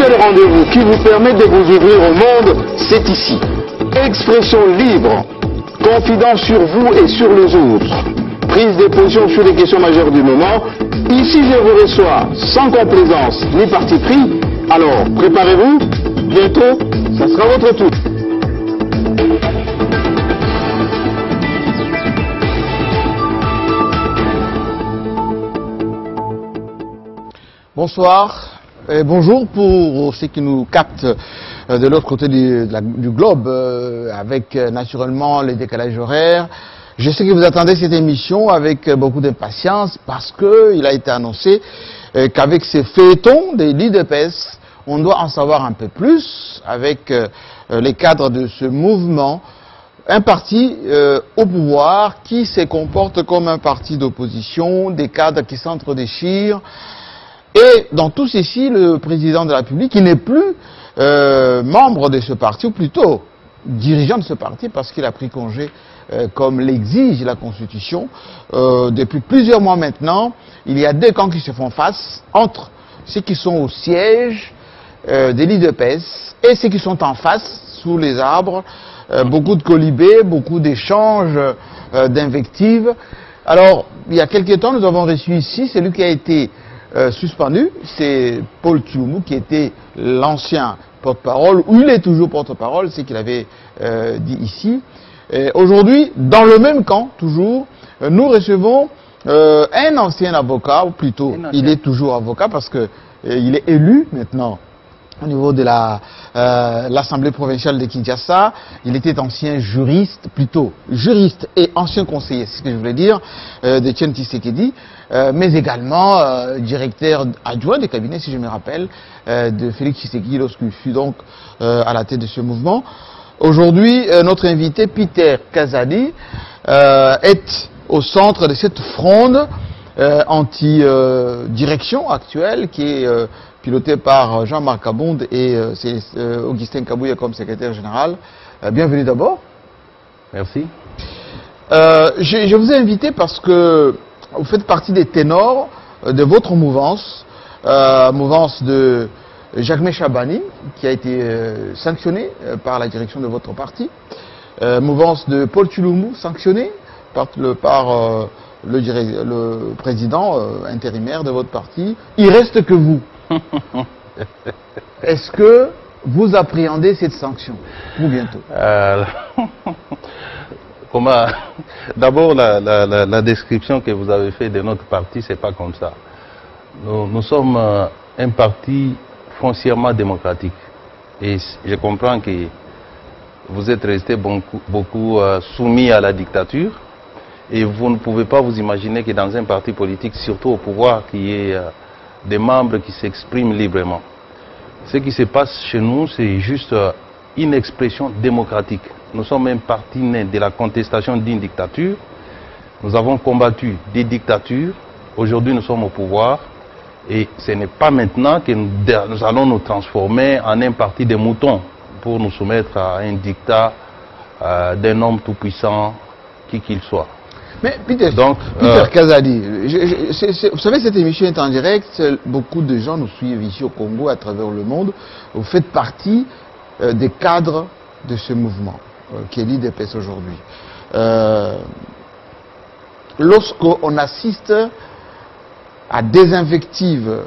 seul rendez-vous qui vous permet de vous ouvrir au monde, c'est ici. Expression libre, confidence sur vous et sur les autres, prise de position sur les questions majeures du moment. Ici, je vous reçois sans complaisance ni parti pris. Alors, préparez-vous, bientôt, ça sera votre tour. Bonsoir et bonjour pour ceux qui nous captent de l'autre côté du globe avec naturellement les décalages horaires. Je sais que vous attendez cette émission avec beaucoup d'impatience parce qu'il a été annoncé qu'avec ces feuilletons des l'IDPS, on doit en savoir un peu plus avec les cadres de ce mouvement. Un parti au pouvoir qui se comporte comme un parti d'opposition, des cadres qui s'entre-déchirent. Et dans tout ceci, le président de la République, qui n'est plus membre de ce parti, ou plutôt dirigeant de ce parti, parce qu'il a pris congé comme l'exige la Constitution, depuis plusieurs mois maintenant, il y a deux camps qui se font face, entre ceux qui sont au siège des l'IDPS et ceux qui sont en face, sous les arbres, beaucoup de colibés, beaucoup d'échanges d'invectives. Alors, il y a quelques temps, nous avons reçu ici celui qui a été suspendu, c'est Paul Tshilombo qui était l'ancien porte-parole, ou il est toujours porte-parole, c'est qu'il avait dit ici. Aujourd'hui, dans le même camp, toujours, nous recevons un ancien avocat, ou plutôt, il est toujours avocat parce que il est élu maintenant au niveau de l'Assemblée provinciale de Kinshasa. Il était ancien juriste, plutôt juriste et ancien conseiller, c'est ce que je voulais dire, de Etienne Tshisekedi, mais également directeur adjoint des cabinets, si je me rappelle, de Félix Tshisekedi lorsqu'il fut donc à la tête de ce mouvement. Aujourd'hui, notre invité, Peter Kazadi, est au centre de cette fronde anti-direction actuelle qui est piloté par Jean-Marc Kabonde et Augustin Kabouya comme secrétaire général. Bienvenue d'abord. Merci. Je vous ai invité parce que vous faites partie des ténors de votre mouvance, mouvance de Jacques Chabani, qui a été sanctionné par la direction de votre parti, mouvance de Paul Tshilombo, sanctionné par le président intérimaire de votre parti. Il reste que vous. Est-ce que vous appréhendez cette sanction pour bientôt? D'abord, la description que vous avez faite de notre parti, c'est pas comme ça. Nous sommes un parti foncièrement démocratique. Et je comprends que vous êtes resté beaucoup soumis à la dictature. Et vous ne pouvez pas vous imaginer que dans un parti politique, surtout au pouvoir, qu'il y ait des membres qui s'expriment librement. Ce qui se passe chez nous, c'est juste une expression démocratique. Nous sommes un parti né de la contestation d'une dictature. Nous avons combattu des dictatures. Aujourd'hui, nous sommes au pouvoir. Et ce n'est pas maintenant que nous allons nous transformer en un parti de moutons pour nous soumettre à un dictat d'un homme tout-puissant, qui qu'il soit. Mais Peter Kazadi, vous savez, cette émission est en direct, beaucoup de gens nous suivent ici au Congo, à travers le monde. Vous faites partie des cadres de ce mouvement, qui est l'IDPS aujourd'hui. Lorsqu'on assiste à des invectives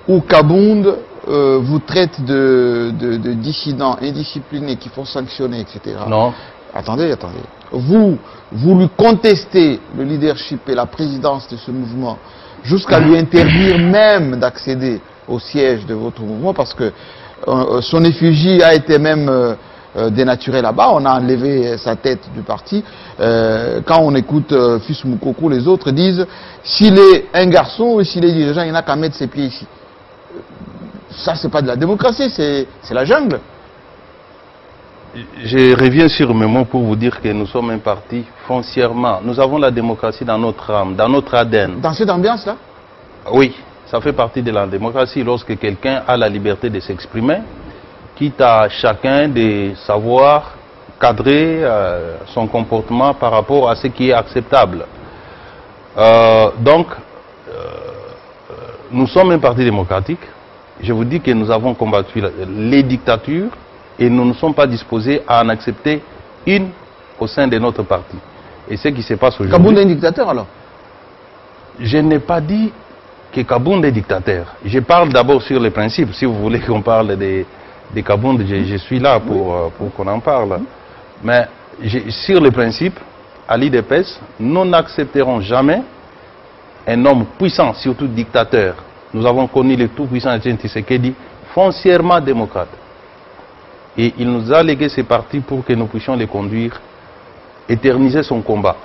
où Kabonde vous traite de dissidents, indisciplinés, qu'il faut sanctionner, etc. Non. Attendez. Vous lui contestez le leadership et la présidence de ce mouvement jusqu'à lui interdire même d'accéder au siège de votre mouvement parce que son effigie a été même dénaturée là-bas. On a enlevé sa tête du parti. Quand on écoute Fils Moukoko, les autres disent s'il est un garçon ou s'il est dirigeant, il n'a qu'à mettre ses pieds ici. Ça, c'est pas de la démocratie, c'est la jungle. Je reviens sur mes mots pour vous dire que nous sommes un parti foncièrement. Nous avons la démocratie dans notre âme, dans notre ADN. Dans cette ambiance-là? Oui, ça fait partie de la démocratie lorsque quelqu'un a la liberté de s'exprimer, quitte à chacun de savoir cadrer son comportement par rapport à ce qui est acceptable. Donc, nous sommes un parti démocratique je vous dis que nous avons combattu les dictatures et nous ne sommes pas disposés à en accepter une au sein de notre parti. Et ce qui se passe aujourd'hui... Kabound est un dictateur alors? Je n'ai pas dit que Kabound est dictateur. Je parle d'abord sur les principes. Si vous voulez qu'on parle de Kabound, je suis là pour qu'on en parle. Mais sur les principes, à l'IDPS, nous n'accepterons jamais un homme puissant, surtout dictateur. Nous avons connu le tout-puissant Etienne Tshisekedi, foncièrement démocrate. Et il nous a légué ces partis pour que nous puissions les conduire, éterniser son combat,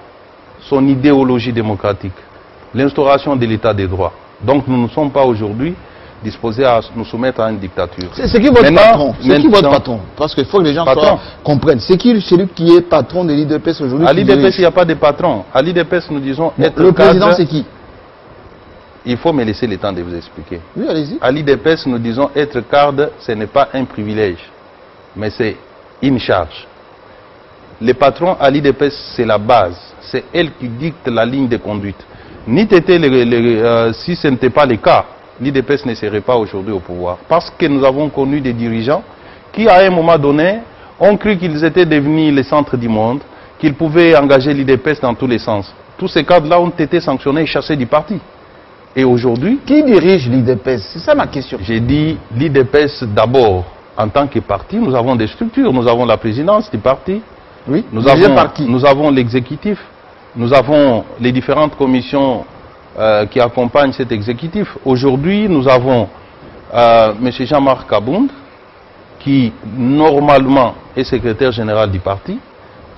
son idéologie démocratique, l'instauration de l'état des droits. Donc nous ne sommes pas aujourd'hui disposés à nous soumettre à une dictature. C'est qui votre patron? C'est qui votre patron? Parce qu'il faut que les gens comprennent. C'est qui celui qui est patron de l'IDPS aujourd'hui? À l'IDPS, il n'y a pas de patron. À l'IDPS, nous disons être le président, c'est qui? Il faut me laisser le temps de vous expliquer. Oui, allez-y. À l'IDPS, nous disons être cadre, ce n'est pas un privilège, mais c'est une charge. Les patrons à l'IDPS, c'est la base. C'est elle qui dicte la ligne de conduite. Si ce n'était pas le cas, l'IDPS ne serait pas aujourd'hui au pouvoir. Parce que nous avons connu des dirigeants qui, à un moment donné, ont cru qu'ils étaient devenus les centres du monde, qu'ils pouvaient engager l'IDPS dans tous les sens. Tous ces cadres-là ont été sanctionnés et chassés du parti. Et aujourd'hui... Qui dirige l'IDPS? C'est ça ma question. J'ai dit l'IDPS d'abord. En tant que parti, nous avons des structures. Nous avons la présidence du parti. Oui. Nous avons l'exécutif. Nous avons les différentes commissions qui accompagnent cet exécutif. Aujourd'hui, nous avons M. Jean-Marc Kabound, qui normalement est secrétaire général du parti.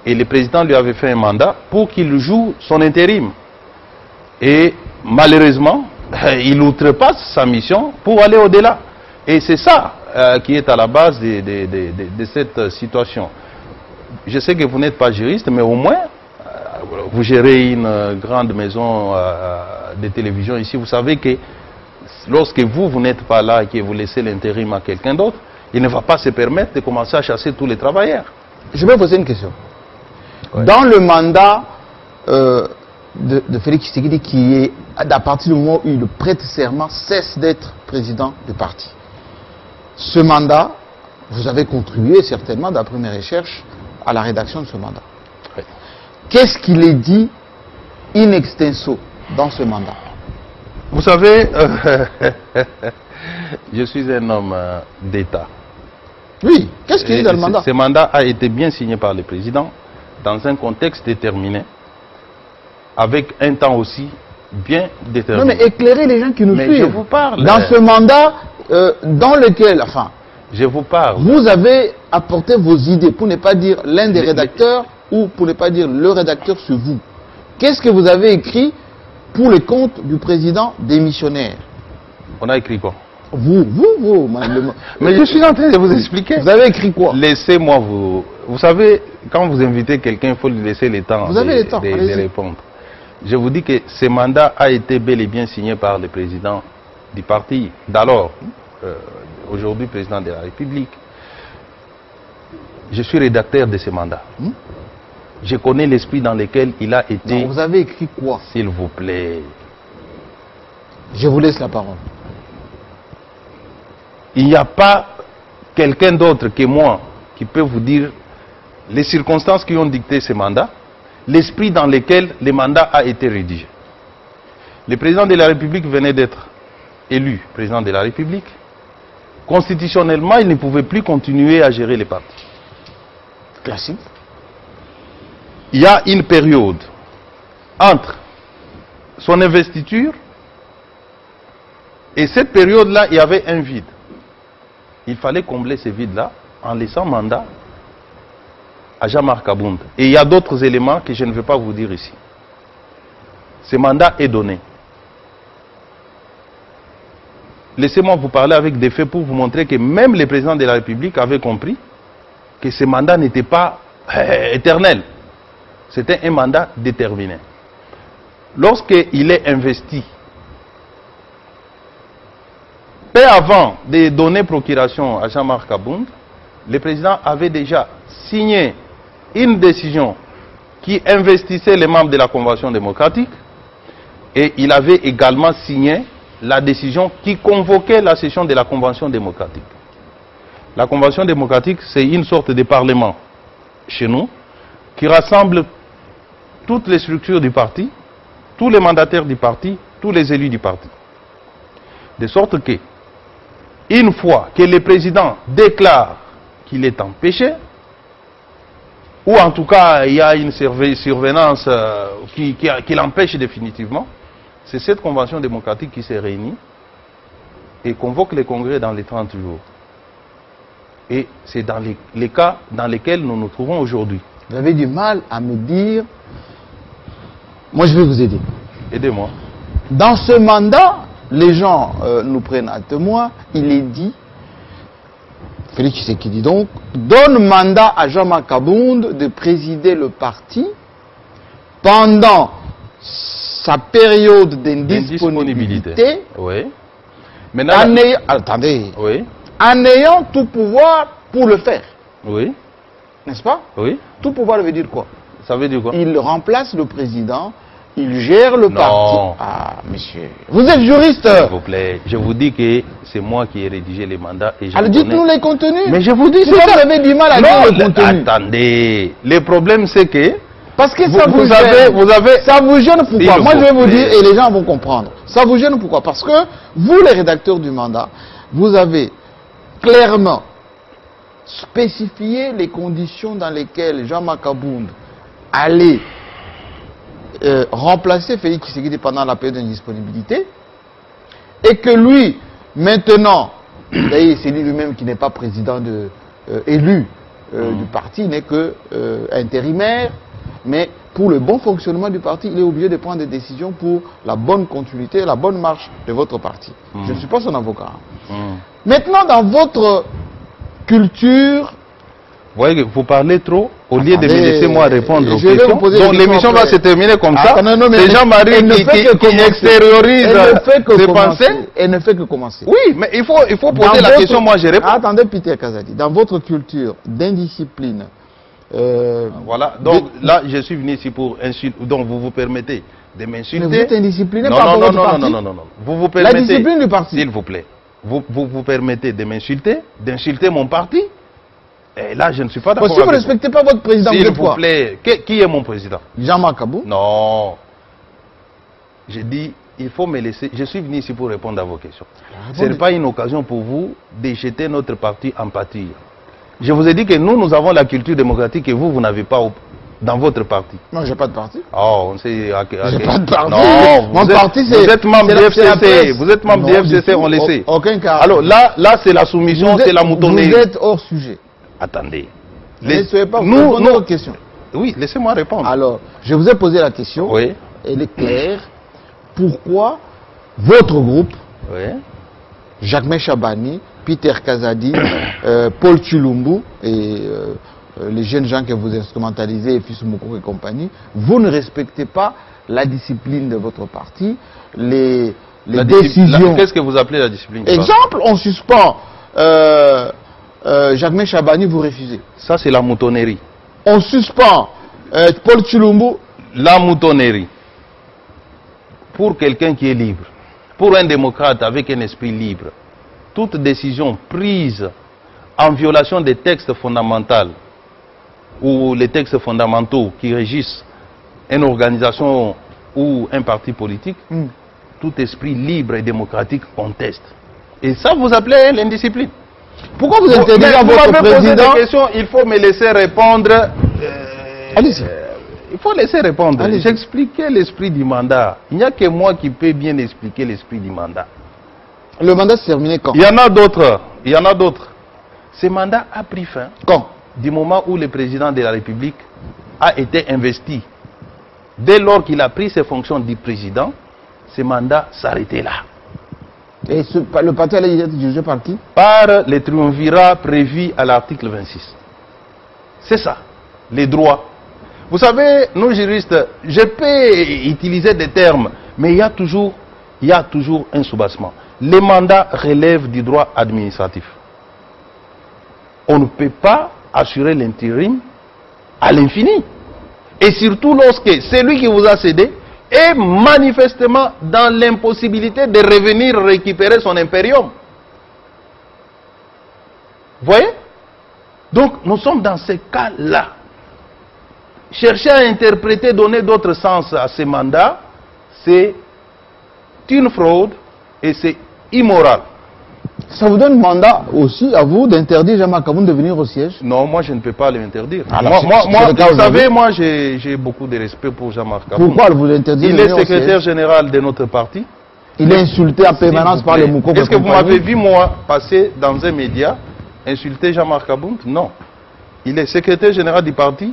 Et le président lui avait fait un mandat pour qu'il joue son intérim. Et malheureusement, il outrepasse sa mission pour aller au-delà. Et c'est ça qui est à la base de cette situation. Je sais que vous n'êtes pas juriste, mais au moins, vous gérez une grande maison de télévision ici. Vous savez que lorsque vous n'êtes pas là et que vous laissez l'intérim à quelqu'un d'autre, il ne va pas se permettre de commencer à chasser tous les travailleurs. Je vais poser une question. Ouais. Dans le mandat de Félix Tshisekedi, qui est, à partir du moment où il prête serment, cesse d'être président du parti. Ce mandat, vous avez contribué certainement, d'après mes recherches, à la rédaction de ce mandat. Oui. Qu'est-ce qu'il est dit in extenso dans ce mandat? Vous savez, je suis un homme d'État. Oui, qu'est-ce qu'il dit dans le mandat? Ce mandat a été bien signé par le président dans un contexte déterminé, avec un temps aussi bien déterminé. Non, mais éclairez les gens qui nous suivent. Je vous parle. Dans ce mandat, dans lequel, enfin, je vous parle. Vous avez apporté vos idées, pour ne pas dire l'un des rédacteurs, ou pour ne pas dire le rédacteur sur vous. Qu'est-ce que vous avez écrit pour le compte du président démissionnaire? On a écrit quoi? Vous. Mais je suis en train de vous expliquer. Vous avez écrit quoi? Laissez-moi vous... Vous savez, quand vous invitez quelqu'un, il faut lui laisser le temps, de répondre. Je vous dis que ce mandat a été bel et bien signé par le président du parti d'alors, aujourd'hui président de la République. Je suis rédacteur de ce mandat. Je connais l'esprit dans lequel il a été... Non, vous avez écrit quoi? S'il vous plaît. Je vous laisse la parole. Il n'y a pas quelqu'un d'autre que moi qui peut vous dire les circonstances qui ont dicté ce mandat, l'esprit dans lequel le mandat a été rédigé. Le président de la République venait d'être élu président de la République. Constitutionnellement, il ne pouvait plus continuer à gérer les partis. Classique. Il y a une période entre son investiture et cette période-là, il y avait un vide. Il fallait combler ce vide-là en laissant mandat à Jean-Marc Kabound. Et il y a d'autres éléments que je ne vais pas vous dire ici. Ce mandat est donné. Laissez-moi vous parler avec des faits pour vous montrer que même le président de la République avait compris que ce mandat n'était pas éternel. C'était un mandat déterminé. Lorsqu'il est investi, peu avant de donner procuration à Jean-Marc Kabound, le président avait déjà signé une décision qui investissait les membres de la Convention démocratique et il avait également signé la décision qui convoquait la session de la Convention démocratique. La Convention démocratique, c'est une sorte de parlement chez nous qui rassemble toutes les structures du parti, tous les mandataires du parti, tous les élus du parti. De sorte que, une fois que le président déclare qu'il est empêché, ou en tout cas il y a une surveillance qui l'empêche définitivement, c'est cette convention démocratique qui s'est réunie et convoque les congrès dans les 30 jours. Et c'est dans les cas dans lesquels nous nous trouvons aujourd'hui. Vous avez du mal à me dire, moi je vais vous aider. Aidez-moi. Dans ce mandat, les gens nous prennent à témoin, il est dit, Félix Tshisekedi donc, donne mandat à Jean-Marc Abound de présider le parti pendant sa période d'indisponibilité, oui. Maintenant, attendez, oui. En ayant tout pouvoir pour le faire. Oui. N'est-ce pas? Oui. Tout pouvoir veut dire quoi? Ça veut dire quoi? Il remplace le président, il gère le Non. parti. Ah, monsieur. Vous êtes juriste. S'il vous plaît, je vous dis que c'est moi qui ai rédigé les mandats et je Alors dites-nous les contenus. Mais je vous dis, pourquoi vous avez du mal à dire le contenu? Attendez, le problème c'est que parce que ça vous gêne. Ça vous gêne pourquoi? Moi je vais vous dire et les gens vont comprendre. Ça vous gêne pourquoi? Parce que vous les rédacteurs du mandat, vous avez clairement spécifié les conditions dans lesquelles Jean-Marc Abound allait remplacer Félix Tshisekedi pendant la période d'indisponibilité et que lui, maintenant, d'ailleurs c'est lui-même qui n'est pas président élu du parti, il n'est que intérimaire, mais pour le bon fonctionnement du parti, il est obligé de prendre des décisions pour la bonne continuité, la bonne marche de votre parti. Je ne suis pas son avocat. Maintenant, dans votre culture... Vous voyez que vous parlez trop, au lieu de me laisser moi répondre aux questions. Donc l'émission va se terminer comme ça. C'est Jean-Marie qui extériorise ses pensées. Elle ne fait que commencer. Oui, mais il faut poser la question, moi je réponds. Attendez, Peter Kazadi, dans votre culture d'indiscipline... voilà, donc là je suis venu ici pour insulter, donc vous vous permettez de m'insulter. Mais vous êtes indiscipliné par rapport à votre parti. Non. Vous vous permettez, la discipline du parti. S'il vous plaît, vous permettez de m'insulter, d'insulter mon parti. Et là, je ne suis pas d'accord. Si vous ne respectez pas votre président, s'il vous plaît, qui est mon président? Jean-Marc Abound. Non. J'ai dit, il faut me laisser. Je suis venu ici pour répondre à vos questions. Ce n'est pas une occasion pour vous de jeter notre parti en pâture. Je vous ai dit que nous avons la culture démocratique et vous n'avez pas dans votre parti. Non, j'ai pas de parti. Oh, on sait. J'ai pas de parti. Non, mon parti, c'est. Vous êtes membre du FCC. Vous êtes membre du FCC, on le sait. Aucun cas. Alors là, c'est la soumission, c'est la moutonnerie. Vous êtes hors sujet. Attendez. Ne soyez pas nos questions. Oui, laissez-moi répondre. Alors, je vous ai posé la question. Oui. Elle est claire. Pourquoi votre groupe, oui. Jacques Chabani, Peter Kazadi, Paul Tshilumbu et les jeunes gens que vous instrumentalisez, Fils Moukoko et compagnie, vous ne respectez pas la discipline de votre parti, les décisions. Qu'est-ce que vous appelez la discipline? Exemple, on suspend Jacques Chabani, vous refusez. Ça, c'est la moutonnerie. On suspend Paul Tshilumbu. La moutonnerie. Pour quelqu'un qui est libre, pour un démocrate avec un esprit libre, toute décision prise en violation des textes fondamentaux ou les textes fondamentaux qui régissent une organisation ou un parti politique, tout esprit libre et démocratique conteste. Et ça, vous appelez l'indiscipline. Pourquoi vous interdisez à votre président... Des questions, il faut me laisser répondre. Allez-y. Il faut laisser répondre. J'expliquais l'esprit du mandat. Il n'y a que moi qui peux bien expliquer l'esprit du mandat. Le mandat s'est terminé quand? Il y en a d'autres. Il y en a d'autres. Ce mandat a pris fin. Quand? Du moment où le président de la République a été investi. Dès lors qu'il a pris ses fonctions de président, ce mandat s'arrêtait là. Et le parti allait être jugé par qui? Par les triumvirats prévus à l'article 26. C'est ça, les droits. Vous savez, nous juristes, je peux utiliser des termes, mais il y a toujours un soubassement. Les mandats relèvent du droit administratif. On ne peut pas assurer l'intérim à l'infini. Et surtout lorsque celui qui vous a cédé est manifestement dans l'impossibilité de revenir récupérer son impérium. Vous voyez? Donc, nous sommes dans ce cas-là. Chercher à interpréter, donner d'autres sens à ces mandats, c'est une fraude et c'est immoral. Ça vous donne mandat aussi à vous d'interdire Jean-Marc Kabound de venir au siège? Non, moi je ne peux pas l'interdire. Alors, Moi, vous savez, aujourd'hui. moi j'ai beaucoup de respect pour Jean-Marc Kabound. Pourquoi vous l'interdire? Il est secrétaire général de notre parti. Il est insulté en permanence par le Moukoko. Est-ce que vous m'avez vu, moi, passer dans un média, insulter Jean-Marc Kabound? Non. Il est secrétaire général du parti.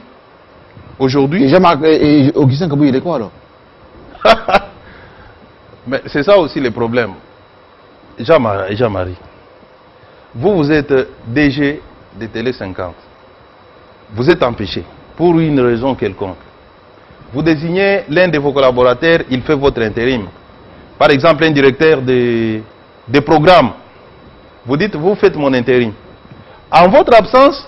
Aujourd'hui. Et Augustin Kabou, il est quoi alors? Mais c'est ça aussi le problème. Jean-Marie, vous êtes DG de Télé 50. Vous êtes empêché pour une raison quelconque. Vous désignez l'un de vos collaborateurs, il fait votre intérim. Par exemple, un directeur de programme. Vous dites, vous faites mon intérim. En votre absence,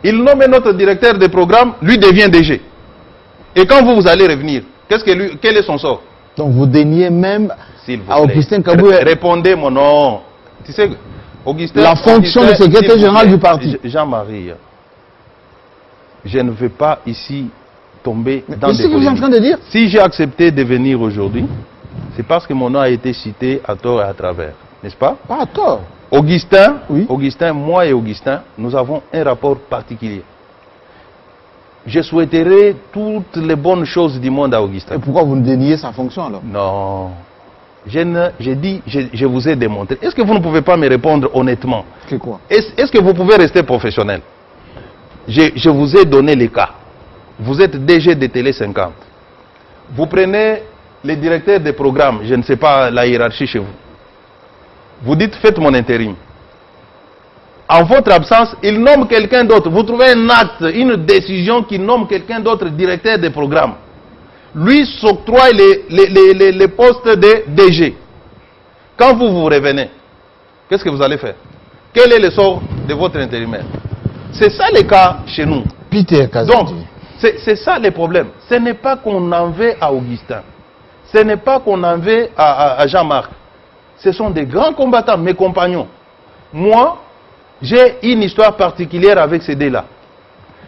il nomme notre directeur de programme, lui devient DG. Et quand vous allez revenir, quel est son sort? Donc vous déniez même à Augustin Kabou. Répondez mon nom. Tu sais, Augustin, la fonction de secrétaire général du parti. Jean-Marie, je ne veux pas ici tomber dans des Qu'est-ce que vous êtes en train de dire? Si j'ai accepté de venir aujourd'hui, c'est parce que mon nom a été cité à tort et à travers. N'est-ce pas? Pas à tort. Augustin, oui. Augustin, moi et Augustin, nous avons un rapport particulier. Je souhaiterais toutes les bonnes choses du monde à Augustin. Et pourquoi vous déniez sa fonction alors? Non. Je vous ai démontré. Est-ce que vous ne pouvez pas me répondre honnêtement? C'est quoi? Est-ce que vous pouvez rester professionnel? Je vous ai donné les cas. Vous êtes DG de Télé 50. Vous prenez les directeurs des programmes, je ne sais pas la hiérarchie chez vous. Vous dites, faites mon intérim. En votre absence, il nomme quelqu'un d'autre. Vous trouvez un acte, une décision qui nomme quelqu'un d'autre directeur des programmes. Lui s'octroie les postes de DG. Quand vous revenez, qu'est-ce que vous allez faire? Quel est le sort de votre intérimaire? C'est ça le cas chez nous. Peter Kazadi. Donc, c'est ça le problème. Ce n'est pas qu'on en veut à Augustin. Ce n'est pas qu'on en veut à Jean-Marc. Ce sont des grands combattants, mes compagnons. Moi, j'ai une histoire particulière avec ces deux-là.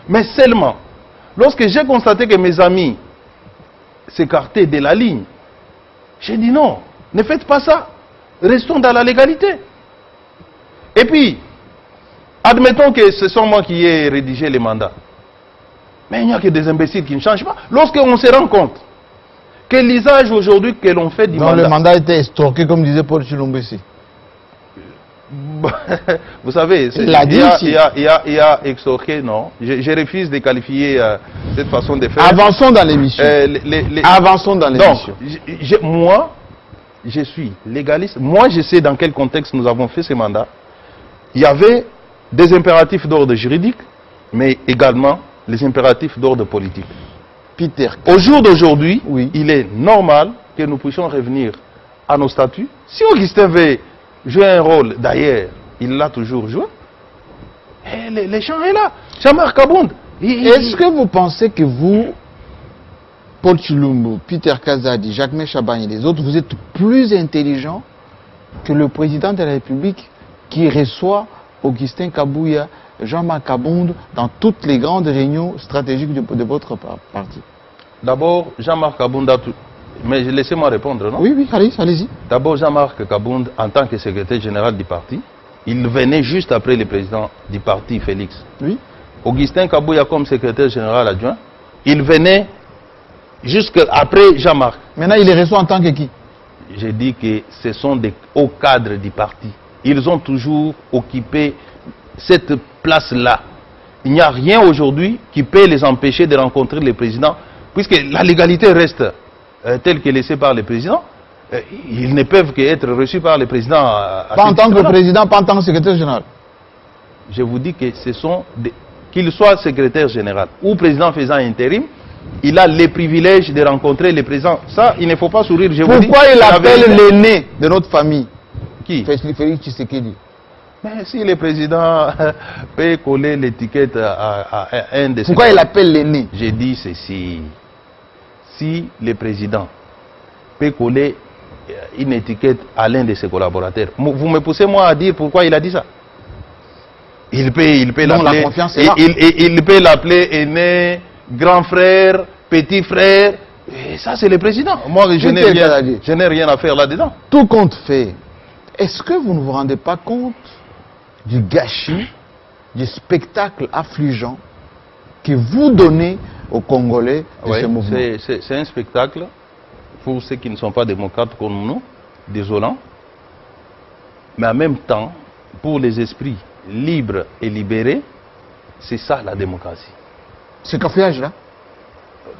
Mais seulement, lorsque j'ai constaté que mes amis s'écartaient de la ligne, j'ai dit non, ne faites pas ça. Restons dans la légalité. Et puis, admettons que ce sont moi qui ai rédigé les mandats. Mais il n'y a que des imbéciles qui ne changent pas. Lorsqu'on se rend compte que l'usage aujourd'hui que l'on fait du mandat... le mandat était estorqué, comme disait Paul Chilumbesi. Vous savez, il y a extorqué, non. Je refuse de qualifier cette façon de faire. Avançons dans l'émission. Avançons dans l'émission. Donc, moi, je suis légaliste. Moi, je sais dans quel contexte nous avons fait ces mandats. Il y avait des impératifs d'ordre juridique, mais également les impératifs d'ordre politique. Peter. Au jour d'aujourd'hui, oui. Il est normal que nous puissions revenir à nos statuts. Si Augustin veut jouer un rôle, d'ailleurs, il l'a toujours joué, et les champs est là. Jean-Marc Kabound. Est-ce que vous pensez que vous, Paul Chilumbu, Peter Kazadi, Jacques Chabagne et les autres, vous êtes plus intelligents que le président de la République qui reçoit Augustin Kabouya, Jean-Marc Kabound dans toutes les grandes réunions stratégiques de votre parti? D'abord, Jean-Marc Kabound a tout... Mais laissez-moi répondre, non? Oui, allez-y. D'abord, Jean-Marc Kabound, en tant que secrétaire général du parti, il venait juste après le président du parti, Félix. Oui. Augustin Kabouya comme secrétaire général adjoint, il venait jusqu'après Jean-Marc. Maintenant, il est reçu en tant que qui? J'ai dit que ce sont des hauts cadres du parti. Ils ont toujours occupé cette place-là. Il n'y a rien aujourd'hui qui peut les empêcher de rencontrer le président, puisque la légalité reste telle que laissée par le président. Ils ne peuvent qu'être reçus par le président. Pas en tant que président, pas en tant que secrétaire général. Je vous dis que ce sont qu'il soit secrétaire général ou président faisant intérim, il a les privilèges de rencontrer le président. Ça, il ne faut pas sourire. Pourquoi il appelle l'aîné de notre famille? Qui? Félix Tshisekedi. Mais si le président peut coller l'étiquette à un de ses... Pourquoi il appelle l'aîné? J'ai dit ceci. Si le président peut coller une étiquette à l'un de ses collaborateurs. Vous me poussez moi à dire pourquoi il a dit ça. Il peut l'appeler, il peut l'appeler aîné, grand frère, petit frère. Et ça, c'est le président. Moi, je n'ai rien à faire là-dedans. Tout compte fait, est-ce que vous ne vous rendez pas compte du gâchis, du spectacle affligeant que vous donnez aux Congolais de ce mouvement? C'est un spectacle, pour ceux qui ne sont pas démocrates comme nous, désolant, mais en même temps, pour les esprits libres et libérés, c'est ça la démocratie. Ce cafouillage-là?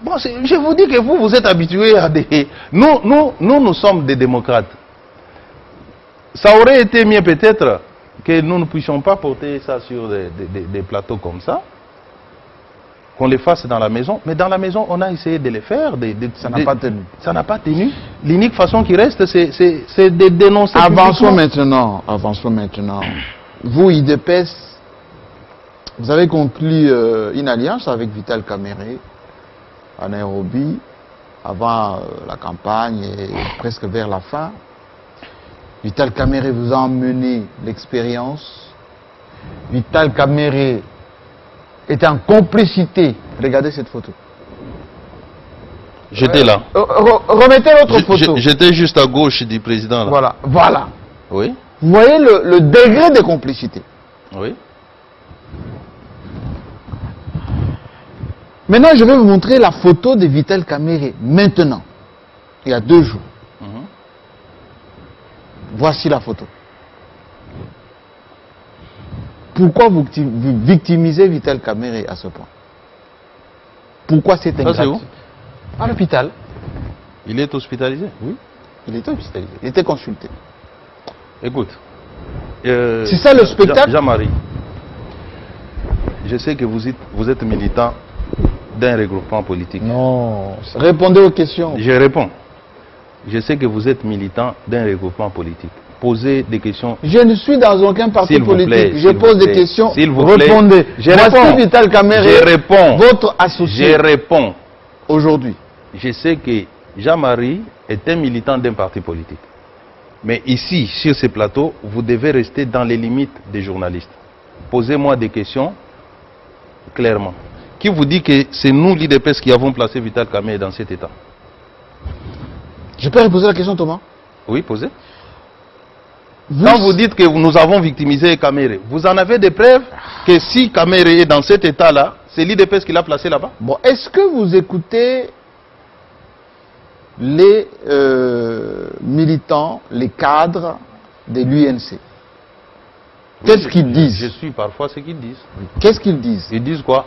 Bon, je vous dis que vous êtes habitués à des... Nous sommes des démocrates. Ça aurait été mieux peut-être que nous ne puissions pas porter ça sur des plateaux comme ça, qu'on les fasse dans la maison. Mais dans la maison, on a essayé de les faire. Ça n'a pas tenu. Ça n'a pas tenu. L'unique façon qui reste, c'est de dénoncer. Avançons maintenant. Avançons maintenant. Vous, IDPS, vous avez conclu une alliance avec Vital Kamerhe à Nairobi avant la campagne et presque vers la fin. Vital Kamerhe vous a emmené l'expérience. Vital Kamerhe est en complicité. Regardez cette photo. J'étais là. Remettez l'autre photo. J'étais juste à gauche du président. Là. Voilà, voilà. Oui. Vous voyez le degré de complicité. Oui. Maintenant, je vais vous montrer la photo de Vital Kamerhe maintenant, il y a 2 jours. Voici la photo. Pourquoi vous victimisez Vital Kamerhe à ce point? Pourquoi c'est ingrat? C'est où? À l'hôpital. Il est hospitalisé? Oui. Il était hospitalisé. Il était consulté. Écoute. C'est ça le spectacle? Jean-Marie, je sais que vous êtes militant d'un regroupement politique. Non. Répondez aux questions. Je réponds. Je sais que vous êtes militant d'un regroupement politique. Posez des questions. Je ne suis dans aucun parti politique. Plaît, je pose des questions. S'il vous répondez. Je réponds. Vital Kamerhe, je réponds. Votre associé. Je réponds. Aujourd'hui. Je sais que Jean-Marie est un militant d'un parti politique. Mais ici, sur ce plateau, vous devez rester dans les limites des journalistes. Posez-moi des questions clairement. Qui vous dit que c'est nous, l'IDPS, qui avons placé Vital Kamerhe dans cet état? Je peux reposer la question, Thomas? Oui, posez. Quand vous dites que nous avons victimisé Kamerhe, vous en avez des preuves que si Kamerhe est dans cet état-là, c'est l'IDPS qui l'a placé là-bas? Bon, est-ce que vous écoutez les militants, les cadres de l'UNC? Qu'est-ce qu'ils disent? Je suis parfois ce qu'ils disent. Qu'est-ce qu'ils disent? Ils disent quoi?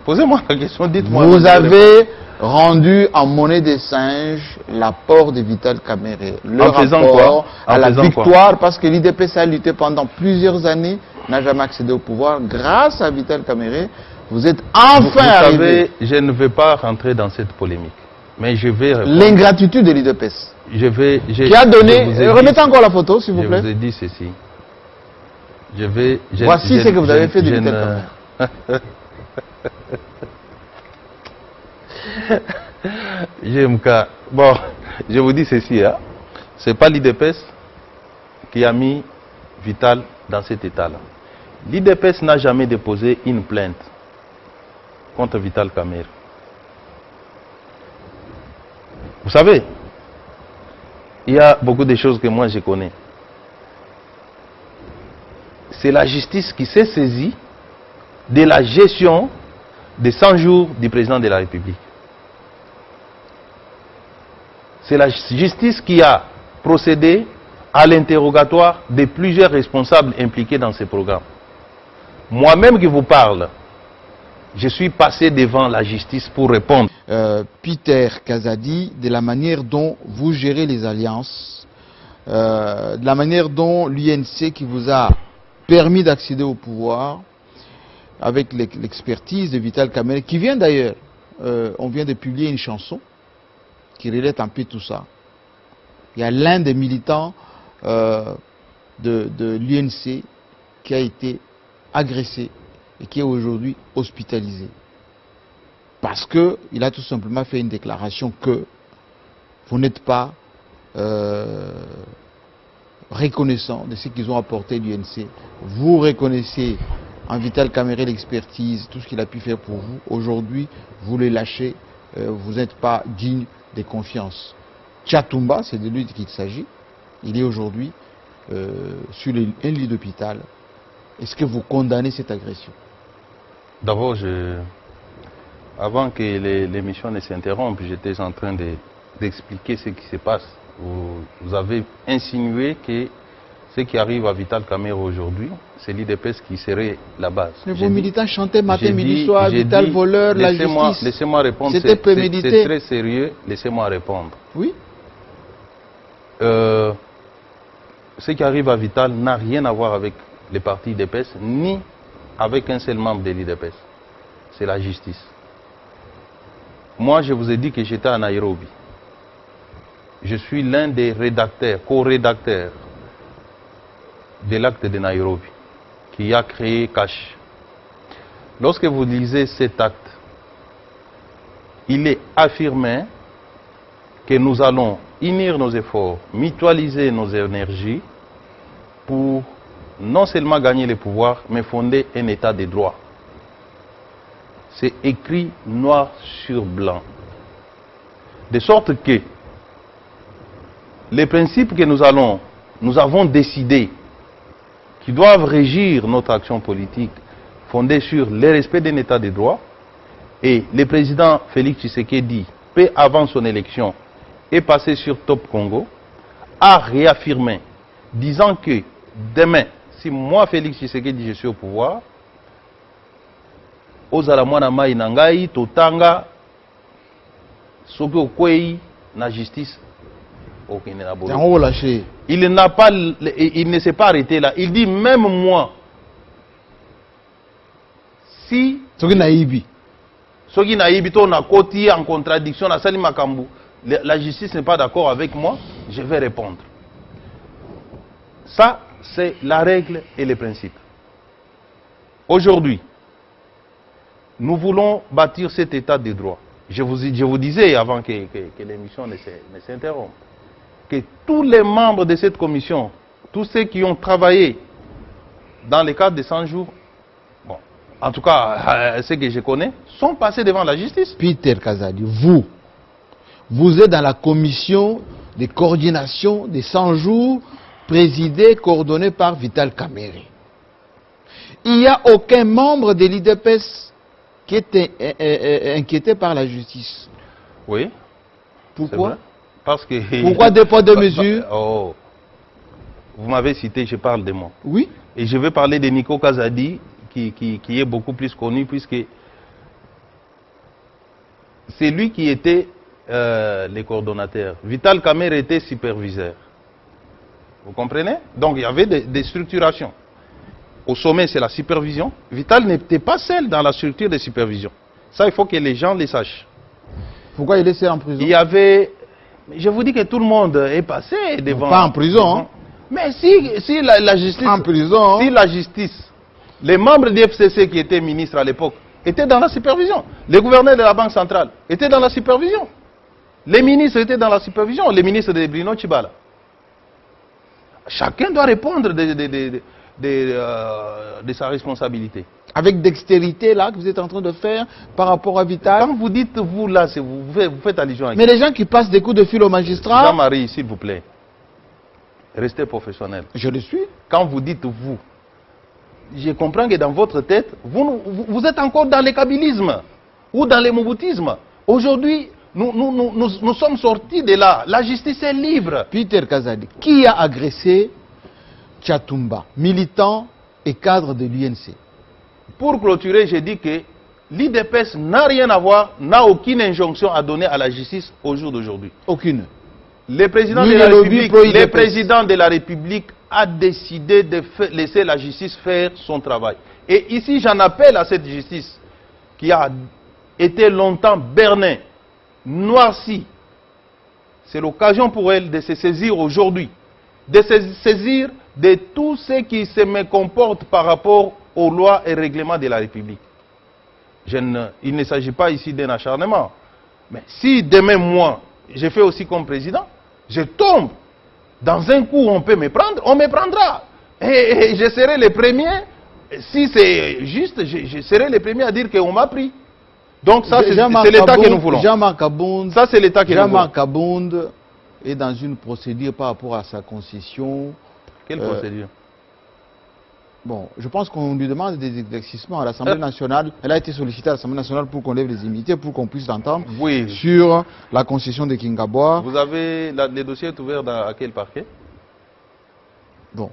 Posez-moi la question, dites-moi. Vous avez rendu en monnaie des singes l'apport de Vital Kamerhe, leur rapport à la victoire, parce que l'IDPS a lutté pendant plusieurs années, n'a jamais accédé au pouvoir. Grâce à Vital Kamerhe, vous êtes enfin arrivé. Je ne vais pas rentrer dans cette polémique, mais je vais répondre. L'ingratitude de l'IDPS. Qui a donné... Remettez encore la photo, s'il vous plaît. Je vous ai dit ceci. Voici ce que vous avez fait de Vital Kamerhe. Bon, je vous dis ceci, hein. Ce n'est pas l'IDPS qui a mis Vital dans cet état-là. L'IDPS n'a jamais déposé une plainte contre Vital Kamerhe. Vous savez, il y a beaucoup de choses que moi je connais. C'est la justice qui s'est saisie de la gestion des 100 jours du président de la République. C'est la justice qui a procédé à l'interrogatoire de plusieurs responsables impliqués dans ces programmes. Moi-même qui vous parle, je suis passé devant la justice pour répondre. Peter Kazadi, de la manière dont vous gérez les alliances, de la manière dont l'UNC qui vous a permis d'accéder au pouvoir, avec l'expertise de Vital Kamerhe, qui vient d'ailleurs, on vient de publier une chanson qui relate un peu tout ça. Il y a l'un des militants de l'UNC qui a été agressé et qui est aujourd'hui hospitalisé. Parce qu'il a tout simplement fait une déclaration que vous n'êtes pas reconnaissants de ce qu'ils ont apporté à l'UNC. Vous reconnaissez en Vital Kamerhe l'expertise, tout ce qu'il a pu faire pour vous. Aujourd'hui, vous le lâchez, vous n'êtes pas digne de confiance. Tchatumba, c'est de lui qu'il s'agit. Il est aujourd'hui sur un lit d'hôpital. Est-ce que vous condamnez cette agression? D'abord, avant que l'émission ne s'interrompe, j'étais en train d'expliquer ce qui se passe. Vous avez insinué que ce qui arrive à Vital Kamerhe aujourd'hui, c'est l'IDPS qui serait la base. Mais vos militants chantaient matin, midi, soir, Vital voleur, la justice. Laissez-moi répondre, c'était prémédité. C'est très sérieux, laissez-moi répondre. Oui. Ce qui arrive à Vital n'a rien à voir avec les partis IDPS, ni avec un seul membre de l'IDPS. C'est la justice. Moi, je vous ai dit que j'étais à Nairobi. Je suis l'un des rédacteurs, co-rédacteurs de l'acte de Nairobi, qui a créé Cash. Lorsque vous lisez cet acte, il est affirmé que nous allons unir nos efforts, mutualiser nos énergies pour non seulement gagner le pouvoir, mais fonder un état de droit. C'est écrit noir sur blanc. De sorte que les principes que nous avons décidés, qui doivent régir notre action politique, fondée sur le respect d'un état de droit, et le président Félix Tshisekedi, peu avant son élection, est passé sur Top Congo, a réaffirmé, disant que demain, si moi, Félix Tshisekedi, je suis au pouvoir, ozala mwana mai na ngai totanga soki okwei na justice okende na bolo. Il ne s'est pas arrêté là. Il dit même moi, si soki naibi to na koti en contradiction na sali makambu, la justice n'est pas d'accord avec moi, je vais répondre. Ça, c'est la règle et les principes. Aujourd'hui, nous voulons bâtir cet état de droit. Je vous disais avant que l'émission ne s'interrompe, que tous les membres de cette commission, tous ceux qui ont travaillé dans le cadre de 100 jours, bon, en tout cas, ceux que je connais, sont passés devant la justice. Peter Kazadi, vous êtes dans la commission de coordination des 100 jours, présidée, coordonnée par Vital Kamerhe. Il n'y a aucun membre de l'IDPS qui était inquiété par la justice. Oui. Pourquoi? Parce que... Pourquoi deux poids, deux mesures? Oh. Vous m'avez cité, je parle de moi. Oui. Et je vais parler de Nico Kazadi, qui est beaucoup plus connu, puisque c'est lui qui était le coordonnateur. Vital Kamerhe était superviseur. Vous comprenez? Donc il y avait des structurations. Au sommet, c'est la supervision. Vital n'était pas seul dans la structure de supervision. Ça, il faut que les gens le sachent. Pourquoi il est seul en prison? Il y avait... Je vous dis que tout le monde est passé devant... Pas en prison. Hein? Mais si la justice... En prison. Si la justice... Les membres du FCC qui étaient ministres à l'époque étaient dans la supervision. Les gouverneurs de la Banque centrale étaient dans la supervision. Les ministres étaient dans la supervision. Les ministres de Bruno Tshibala. Chacun doit répondre de sa responsabilité. Avec dextérité là que vous êtes en train de faire par rapport à Vital. Quand vous dites vous là, vous faites allusion à qui? Mais les gens qui passent des coups de fil au magistrat... Jean-Marie, s'il vous plaît, restez professionnel. Je le suis. Quand vous dites vous, je comprends que dans votre tête, vous êtes encore dans le kabylisme ou dans le mobutisme. Aujourd'hui, nous sommes sortis de là. La justice est libre. Peter Kazadi, qui a agressé Tchatumba, militant et cadre de l'UNC? Pour clôturer, j'ai dit que l'IDPS n'a rien à voir, n'a aucune injonction à donner à la justice au jour d'aujourd'hui. Aucune. Le président de la République a décidé de laisser la justice faire son travail. Et ici, j'en appelle à cette justice qui a été longtemps bernée, noircie. C'est l'occasion pour elle de se saisir aujourd'hui, de se saisir de tout ce qui se mécomporte par rapport aux lois et règlements de la République. Il ne s'agit pas ici d'un acharnement. Mais si demain, moi, je fais aussi comme président, je tombe dans un coup où on peut me prendre, on me prendra. Et je serai le premier, si c'est juste, je serai le premier à dire qu'on m'a pris. Donc ça, c'est l'État que nous voulons. Jean-Marc Abound, ça, c'est l'État que nous voulons. Jean-Marc Abound est dans une procédure par rapport à sa concession. Quelle procédure? Bon, je pense qu'on lui demande des éclaircissements à l'Assemblée nationale. Elle a été sollicitée à l'Assemblée nationale pour qu'on lève les immunités, pour qu'on puisse l'entendre sur la concession de Kingabois. Vous avez... les dossiers est ouvert à quel parquet? Bon.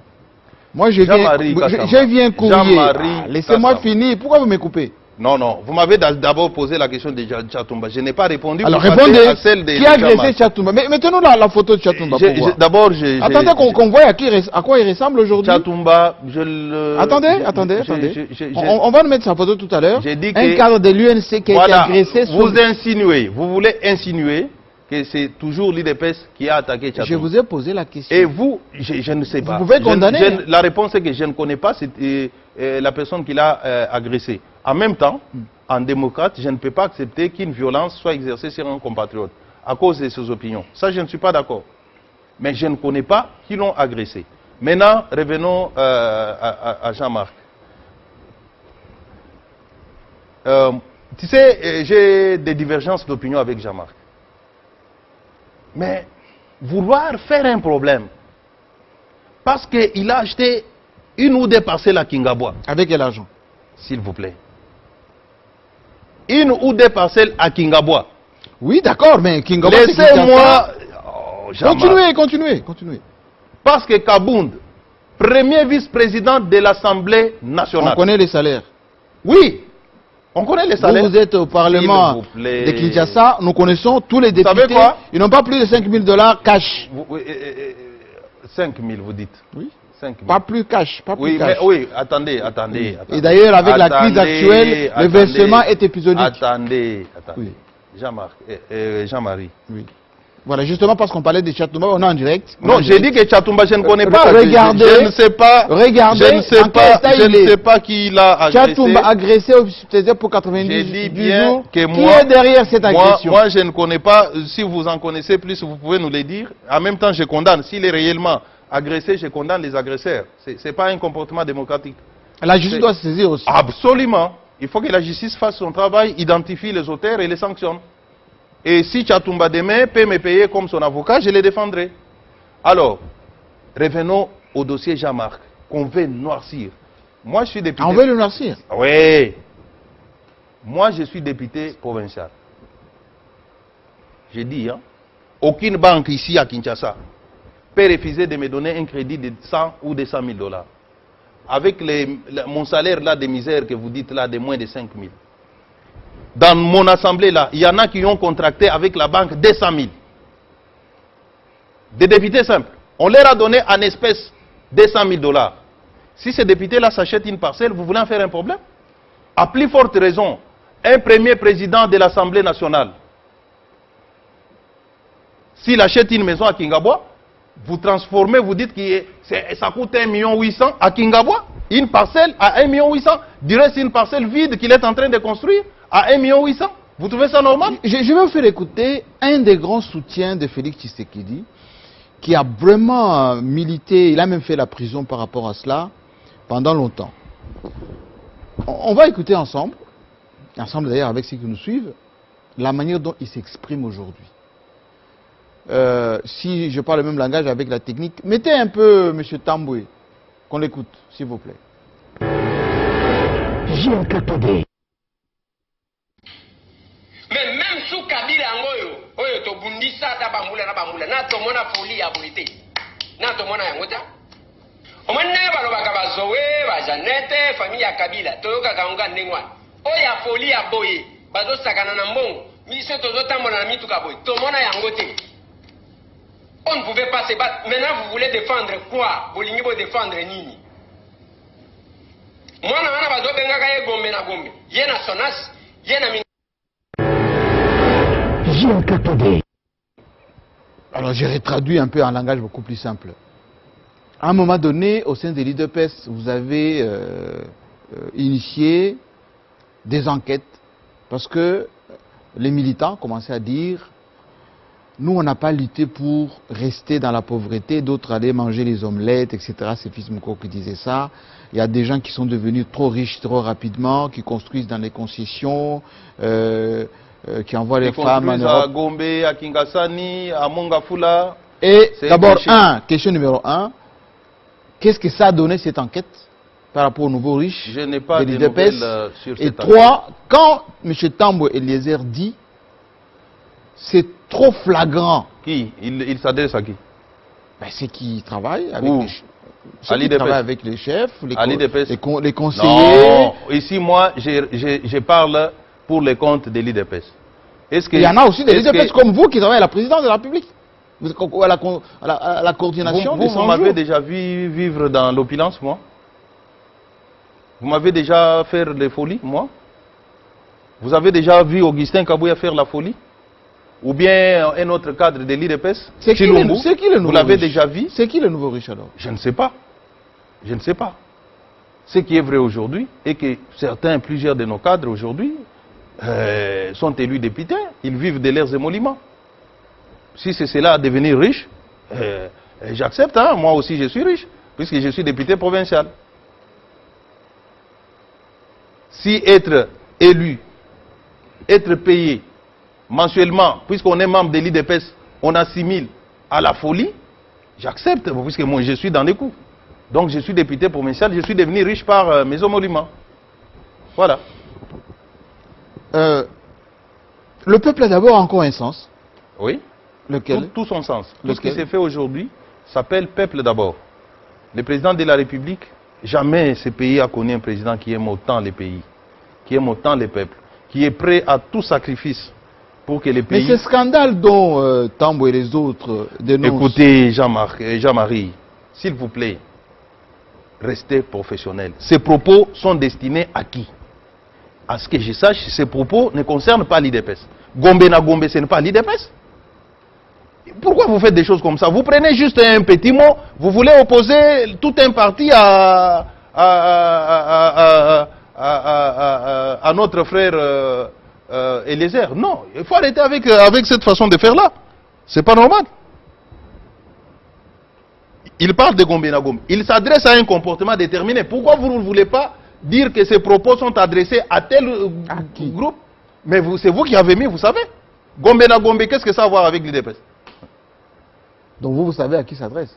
Moi, j'ai vu un courrier. Laissez-moi finir. Pourquoi vous me coupez? Non, non. Vous m'avez d'abord posé la question de Tchatumba. Je n'ai pas répondu. Alors répondez. À celle de qui a agressé Tchatumba? Mais mettez-nous la photo de Tchatumba. D'abord, attendez qu'on voit à quoi il ressemble aujourd'hui. Tchatumba, je le... Attendez. On va nous mettre sa photo tout à l'heure. J'ai dit que... Un cadre de l'UNC qui a été agressé. Vous insinuez, vous voulez insinuer que c'est toujours l'IDPS qui a attaqué Tchatumba. Je vous ai posé la question. Et vous, je ne sais pas. Vous pouvez condamner. La réponse est que je ne connais pas la personne qui l'a agressé. En même temps, en démocrate, je ne peux pas accepter qu'une violence soit exercée sur un compatriote à cause de ses opinions. Ça, je ne suis pas d'accord. Mais je ne connais pas qui l'ont agressé. Maintenant, revenons à Jean-Marc. Tu sais, j'ai des divergences d'opinion avec Jean-Marc. Mais vouloir faire un problème parce qu'il a acheté une ou deux parcelles à Kingabois. Avec quel argent? S'il vous plaît. Une ou deux parcelles à Kingabois. Oui, d'accord, mais Kingabois... Laissez-moi... Continuez. Parce que Kabound, premier vice-président de l'Assemblée nationale... On connaît les salaires. Oui, on connaît les salaires. Vous êtes au Parlement de Kinshasa, nous connaissons tous les députés. Vous savez quoi? Ils n'ont pas plus de 5 000 $, cash. 5 000, vous dites? Oui. 5 000. Pas plus cash, pas plus cash. Mais, oui, attendez. Et d'ailleurs, avec la crise actuelle, le versement est épisodique. Attendez. Oui. Jean-Marie. Oui. Voilà, justement parce qu'on parlait de Tchatumba, on est en direct. Non, j'ai dit que Tchatumba, je ne connais pas. Regardez. Je ne sais pas. Regardez. Je ne sais pas qui l'a agressé. Tchatumba agressé pour 90 jours. Que qui est derrière cette agression? Moi, je ne connais pas. Si vous en connaissez plus, vous pouvez nous le dire. En même temps, je condamne. S'il est réellement agressé, je condamne les agresseurs. Ce n'est pas un comportement démocratique. La justice doit se saisir aussi. Absolument. Il faut que la justice fasse son travail, identifie les auteurs et les sanctionne. Et si Tchatumba demain peut me payer comme son avocat, je les défendrai. Alors, revenons au dossier Jean-Marc, qu'on veut noircir. Moi, je suis député... On veut le noircir? Oui. Moi, je suis député provincial. J'ai dit, aucune banque ici à Kinshasa peut refuser de me donner un crédit de 100 ou de 100 000 $. Avec mon salaire là de misère que vous dites là, de moins de 5 000. Dans mon assemblée là, il y en a qui ont contracté avec la banque 200 000. Des députés simples. On leur a donné en espèces 200 000 $. Si ces députés là s'achètent une parcelle, vous voulez en faire un problème? À plus forte raison, un premier président de l'Assemblée nationale, s'il achète une maison à Kingabois, vous transformez, vous dites que ça coûte 1 800 000 à Kingabois, une parcelle à 1 800 000, du reste une parcelle vide qu'il est en train de construire à 1 800 000. Vous trouvez ça normal? Je vais vous faire écouter un des grands soutiens de Félix Tshisekedi, qui a vraiment milité, il a même fait la prison par rapport à cela, pendant longtemps. On va écouter ensemble d'ailleurs avec ceux qui nous suivent, la manière dont il s'exprime aujourd'hui. Si je parle le même langage avec la technique, mettez un peu M. Tamboué, qu'on l'écoute, s'il vous plaît. Mais même sous Kabila oyo to bundisa ta bambula na to mona folie ya boité na to mona yango ta omwana balobaka bazowe ba Janete famille ya Kabila toyoka kaunga ndengwa oya folie ya boye bazo sakana na mbongo miso tozo tambola na mituka boye to mona yango te. On ne pouvait pas se battre. Maintenant vous voulez défendre quoi? Bolingi bo défendre nini? Mwana wana bazo bengaka ye gombe na gombe ye na sonas ye na Alors j'ai retraduit un peu en langage beaucoup plus simple. À un moment donné, au sein de l'IDPS, vous avez initié des enquêtes parce que les militants commençaient à dire nous, on n'a pas lutté pour rester dans la pauvreté, d'autres allaient manger les omelettes, etc. C'est Fils Mouko qui disait ça. Il y a des gens qui sont devenus trop riches trop rapidement, qui construisent dans les concessions, qui envoient les femmes en Europe. À Gombe, à Kingasani, à Mongafula. Et d'abord, question numéro 1, qu'est-ce que ça a donné cette enquête par rapport aux nouveaux riches? Je n'ai pas de nouvelles sur cette enquête. Et 3, quand M. Tambo Eliezer dit c'est trop flagrant. Qui? Il s'adresse à qui? Ben, c'est qui travaille avec les chefs, les conseillers. Non, ici moi je parle pour les comptes de l'IDPS. Il y en a aussi des l'IDPS comme vous qui travaillent à la présidence de la République, à la coordination des 100 jours. Vous m'avez déjà vu vivre dans l'opulence, moi? Vous m'avez déjà faire des folies, moi? Vous avez déjà vu Augustin Kabouya faire la folie? Ou bien un autre cadre de l'IDPS? C'est qui le nouveau riche? Vous l'avez déjà vu? C'est qui le nouveau riche alors? Je ne sais pas. Je ne sais pas. Ce qui est vrai aujourd'hui est que plusieurs de nos cadres aujourd'hui sont élus députés. Ils vivent de leurs émoluments. Si c'est cela, devenir riche, j'accepte. Hein? Moi aussi, je suis riche, puisque je suis député provincial. Si être élu, être payé mensuellement, puisqu'on est membre de l'IDPS, on assimile à la folie, j'accepte, puisque moi je suis dans les coups. Donc je suis député provincial, je suis devenu riche par mes émoluments. Voilà. Le peuple a d'abord encore un sens. Oui. Lequel? Tout son sens. Tout ce qui s'est fait aujourd'hui s'appelle peuple d'abord. Le président de la République, jamais ce pays a connu un président qui aime autant les pays, qui aime autant les peuples, qui est prêt à tout sacrifice pour que les pays... Mais ce scandale dont Tambo et les autres dénoncent... Écoutez, Jean-Marie, s'il vous plaît, restez professionnel. Ces propos sont destinés à qui? À ce que je sache, ces propos ne concernent pas l'IDPS. Gombe na Gombe, ce n'est pas l'IDPS. Pourquoi vous faites des choses comme ça? Vous prenez juste un petit mot, vous voulez opposer tout un parti à notre frère Eliezer. Non, il faut arrêter avec cette façon de faire là. C'est pas normal. Il parle de Gombe na Gombe. Il s'adresse à un comportement déterminé. Pourquoi vous ne voulez pas dire que ces propos sont adressés à tel groupe? Mais c'est vous qui avez mis, vous savez. Gombe na Gombe, qu'est-ce que ça a à voir avec l'IDPS? Donc vous savez à qui s'adresse?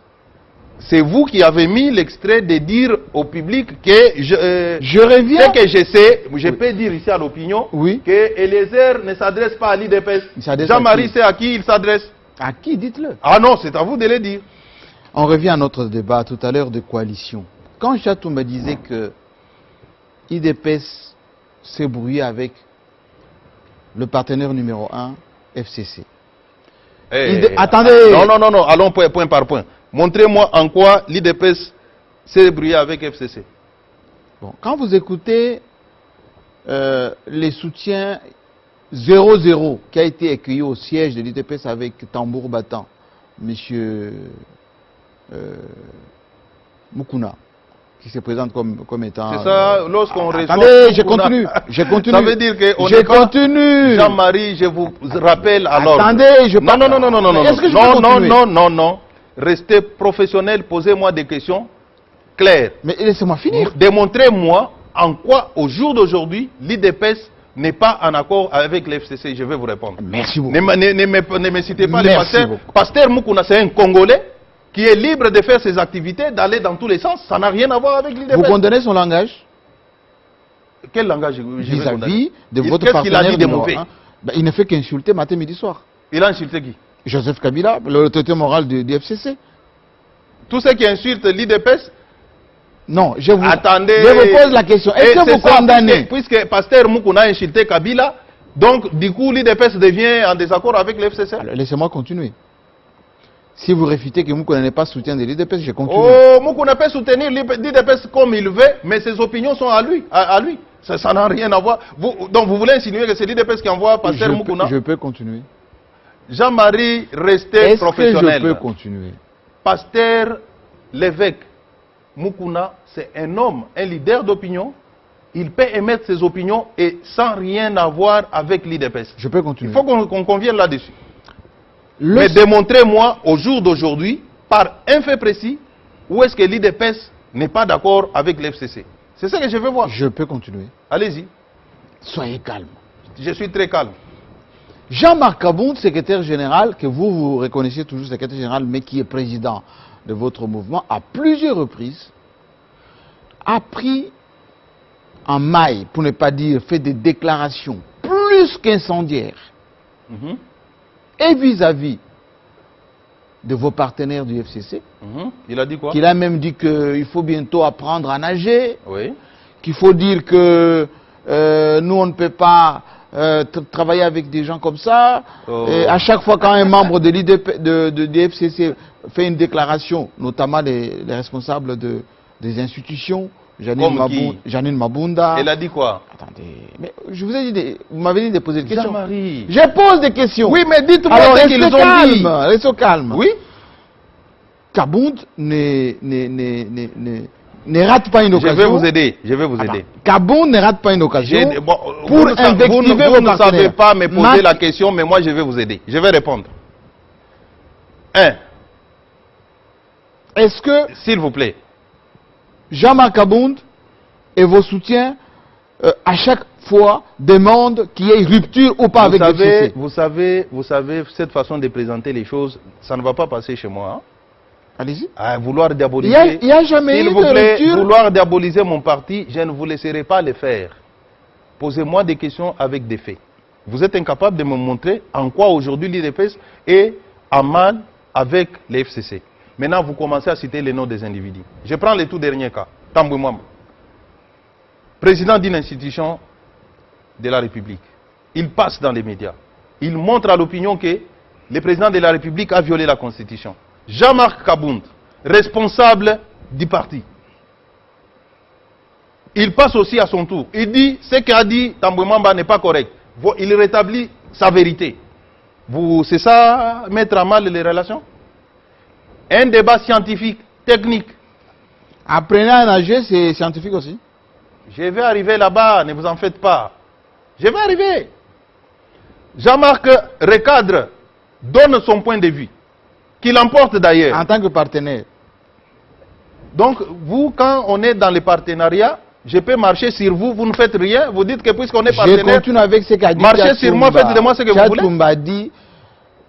C'est vous qui avez mis l'extrait de dire au public que je reviens. Ce que je sais, je peux dire ici à l'opinion, que Eliezer ne s'adresse pas à l'IDPS. Jean-Marie sait à qui il s'adresse. À qui? Dites-le. Ah non, c'est à vous de le dire. On revient à notre débat tout à l'heure de coalition. Quand Chatou me disait que l'IDPS s'est brouillé avec le partenaire numéro 1, FCC. Attendez. Non, allons point par point. Montrez-moi en quoi l'IDPS s'est brouillé avec FCC. Bon, quand vous écoutez les soutiens 0-0 qui a été accueilli au siège de l'IDPS avec tambour battant, M. Mukuna, qui se présente comme étant... C'est ça, lorsqu'on ressort... Attendez, je continue. Ça veut dire que... Je continue. Jean-Marie, je vous rappelle alors... Attendez, je parle... Non. Est-ce que je peux continuer? Non. Restez professionnel, posez-moi des questions claires. Mais laissez-moi finir. Démontrez-moi en quoi, au jour d'aujourd'hui, l'IDPS n'est pas en accord avec l'FCC. Je vais vous répondre. Merci beaucoup. Ne me citez pas les pasteurs. Pasteur Mukuna, c'est un Congolais qui est libre de faire ses activités, d'aller dans tous les sens. Ça n'a rien à voir avec l'IDPS. Vous condamnez son langage? Quel langage vis-à-vis de votre partenaire? Qu'est-ce qu'il a dit de mauvais? Il ne fait qu'insulter matin, midi, soir. Il a insulté qui? Joseph Kabila, l'autorité morale du FCC. Tous ceux qui insultent l'IDPS? Non, je vous Attendez. Pose la question. Est-ce que vous condamnez? Puisque Pasteur Mukuna a insulté Kabila, donc du coup l'IDPS devient en désaccord avec le FCC? Laissez-moi continuer. Si vous réfutez que Mukuna n'est pas soutien de l'IDPS, je continue. Oh, Mukuna peut soutenir l'IDPS comme il veut, mais ses opinions sont à lui. Ça n'a rien à voir. Donc vous voulez insinuer que c'est l'IDPS qui envoie Pasteur Mukuna? Je peux continuer. Jean-Marie, restez professionnel. Est-ce que je peux continuer? Pasteur l'évêque Mukuna, c'est un homme, un leader d'opinion. Il peut émettre ses opinions et sans rien avoir avec l'IDPS. Je peux continuer. Il faut qu'on convienne là-dessus. Mais démontrez-moi, au jour d'aujourd'hui, par un fait précis, où est-ce que l'IDPS n'est pas d'accord avec l'FCC. C'est ça que je veux voir. Je peux continuer. Allez-y. Soyez calme. Je suis très calme. Jean-Marc Kabound, secrétaire général, que vous reconnaissez toujours secrétaire général, mais qui est président de votre mouvement, à plusieurs reprises, a pris en maille, pour ne pas dire fait des déclarations plus qu'incendiaires, et vis-à-vis de vos partenaires du FCC. Il a dit quoi? Qu'il a même dit qu'il faut bientôt apprendre à nager, Oui. qu'il faut dire que nous on ne peut pas travailler avec des gens comme ça. Et à chaque fois quand un membre de l'IDP, du FCC fait une déclaration, notamment les responsables des institutions, Janine Mabunda. Elle a dit quoi? Attendez, mais je vous ai dit, vous m'avez dit de poser des questions. Jean-Marie. Je pose des questions. Oui, mais dites-moi alors ce qu'ils ont dit. Restez calme. Oui. Kabound ne rate pas une occasion. Je vais vous aider. Je vais vous aider. Kabound ne rate pas une occasion pour vous invectiver vous vos ne partenaires. savez pas me poser la question, mais moi je vais vous aider. Je vais répondre. 1. Est-ce que, s'il vous plaît, Jean-Marc Kabound et vos soutiens, à chaque fois, demandent qu'il y ait rupture ou pas avec le FCC? Vous savez, cette façon de présenter les choses, ça ne va pas passer chez moi. Hein? Allez-y. Vouloir diaboliser. Il n'y a jamais eu de rupture. Vouloir diaboliser mon parti, je ne vous laisserai pas le faire. Posez-moi des questions avec des faits. Vous êtes incapable de me montrer en quoi aujourd'hui l'IDPS est en mal avec les FCC. Maintenant, vous commencez à citer les noms des individus. Je prends le tout dernier cas. Tamboué Mwamba, président d'une institution de la République. Il passe dans les médias. Il montre à l'opinion que le président de la République a violé la Constitution. Jean-Marc Kabound, responsable du parti. Il passe aussi à son tour. Il dit ce qu'a dit Tamboué Mwamba n'est pas correct. Il rétablit sa vérité. C'est ça mettre à mal les relations? Un débat scientifique, technique. Apprenez à nager, c'est scientifique aussi. Je vais arriver là-bas, ne vous en faites pas. Je vais arriver. Jean-Marc recadre, donne son point de vue, qu'il emporte d'ailleurs. En tant que partenaire. Donc, vous, quand on est dans les partenariats, je peux marcher sur vous, vous ne faites rien, vous dites que puisqu'on est partenaire... Je continue avec ce qu'a dit marchez sur moi, faites de moi ce que vous voulez. Toumba dit,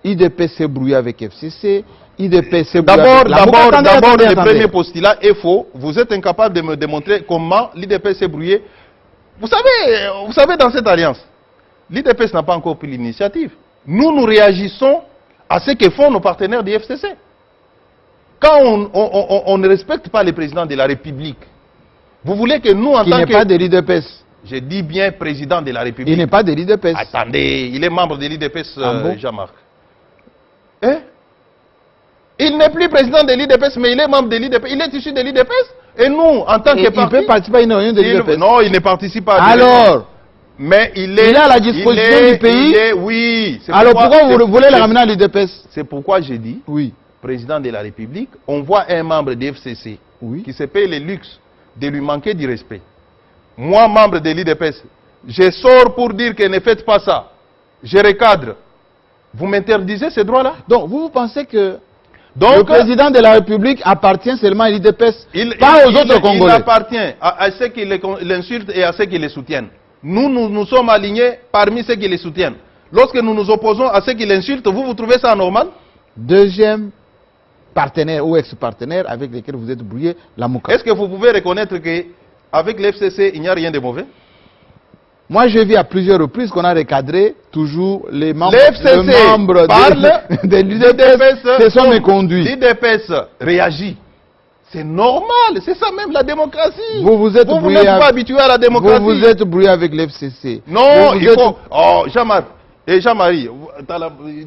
IDP s'est brouillé avec FCC, IDP s'est D'abord, le premier postulat est faux. Vous êtes incapable de me démontrer comment l'IDP s'est brouillé. Vous savez, dans cette alliance, l'IDP n'a pas encore pris l'initiative. Nous réagissons à ce que font nos partenaires du FCC. Quand on ne respecte pas le président de la République, vous voulez que nous, en tant que... Il n'est pas de l'IDPS. Je dis bien président de la République. Il n'est pas de l'IDPS. Attendez, il est membre de l'IDPS, bon? Jean-Marc. Hein? Il n'est plus président de l'IDPS, mais il est membre de l'IDPS. Il est issu de l'IDPS. Et nous, en tant que parti... Il peut participer à une réunion de l'IDPS. Non, il ne participe pas. Alors, mais il est à la disposition du pays. Oui. Alors pourquoi vous voulez le ramener à l'IDPS? C'est pourquoi j'ai dit, oui, président de la République, on voit un membre de FCC qui se paye le luxe de lui manquer du respect. Moi, membre de l'IDPS, je sors pour dire que ne faites pas ça. Je recadre. Vous m'interdisez ces droits-là? Donc, vous pensez que le président de la République appartient seulement à l'IDPS, pas aux autres Congolais? Il appartient à ceux qui l'insultent et à ceux qui les soutiennent. Nous sommes alignés parmi ceux qui les soutiennent. Lorsque nous nous opposons à ceux qui l'insultent, vous trouvez ça normal? Deuxième partenaire ou ex-partenaire avec lesquels vous êtes brouillé, la Mouka. Est-ce que vous pouvez reconnaître qu'avec l'FCC, il n'y a rien de mauvais? Moi, j'ai vu à plusieurs reprises qu'on a recadré toujours les membres, de l'IDPS se sont méconduits. L'IDPS réagit. C'est normal, c'est ça même la démocratie. Vous n'êtes pas habitué à la démocratie. Vous êtes brouillé avec l'FCC. Non, il faut... Oh, Jean-Marc. Et Jean-Marie,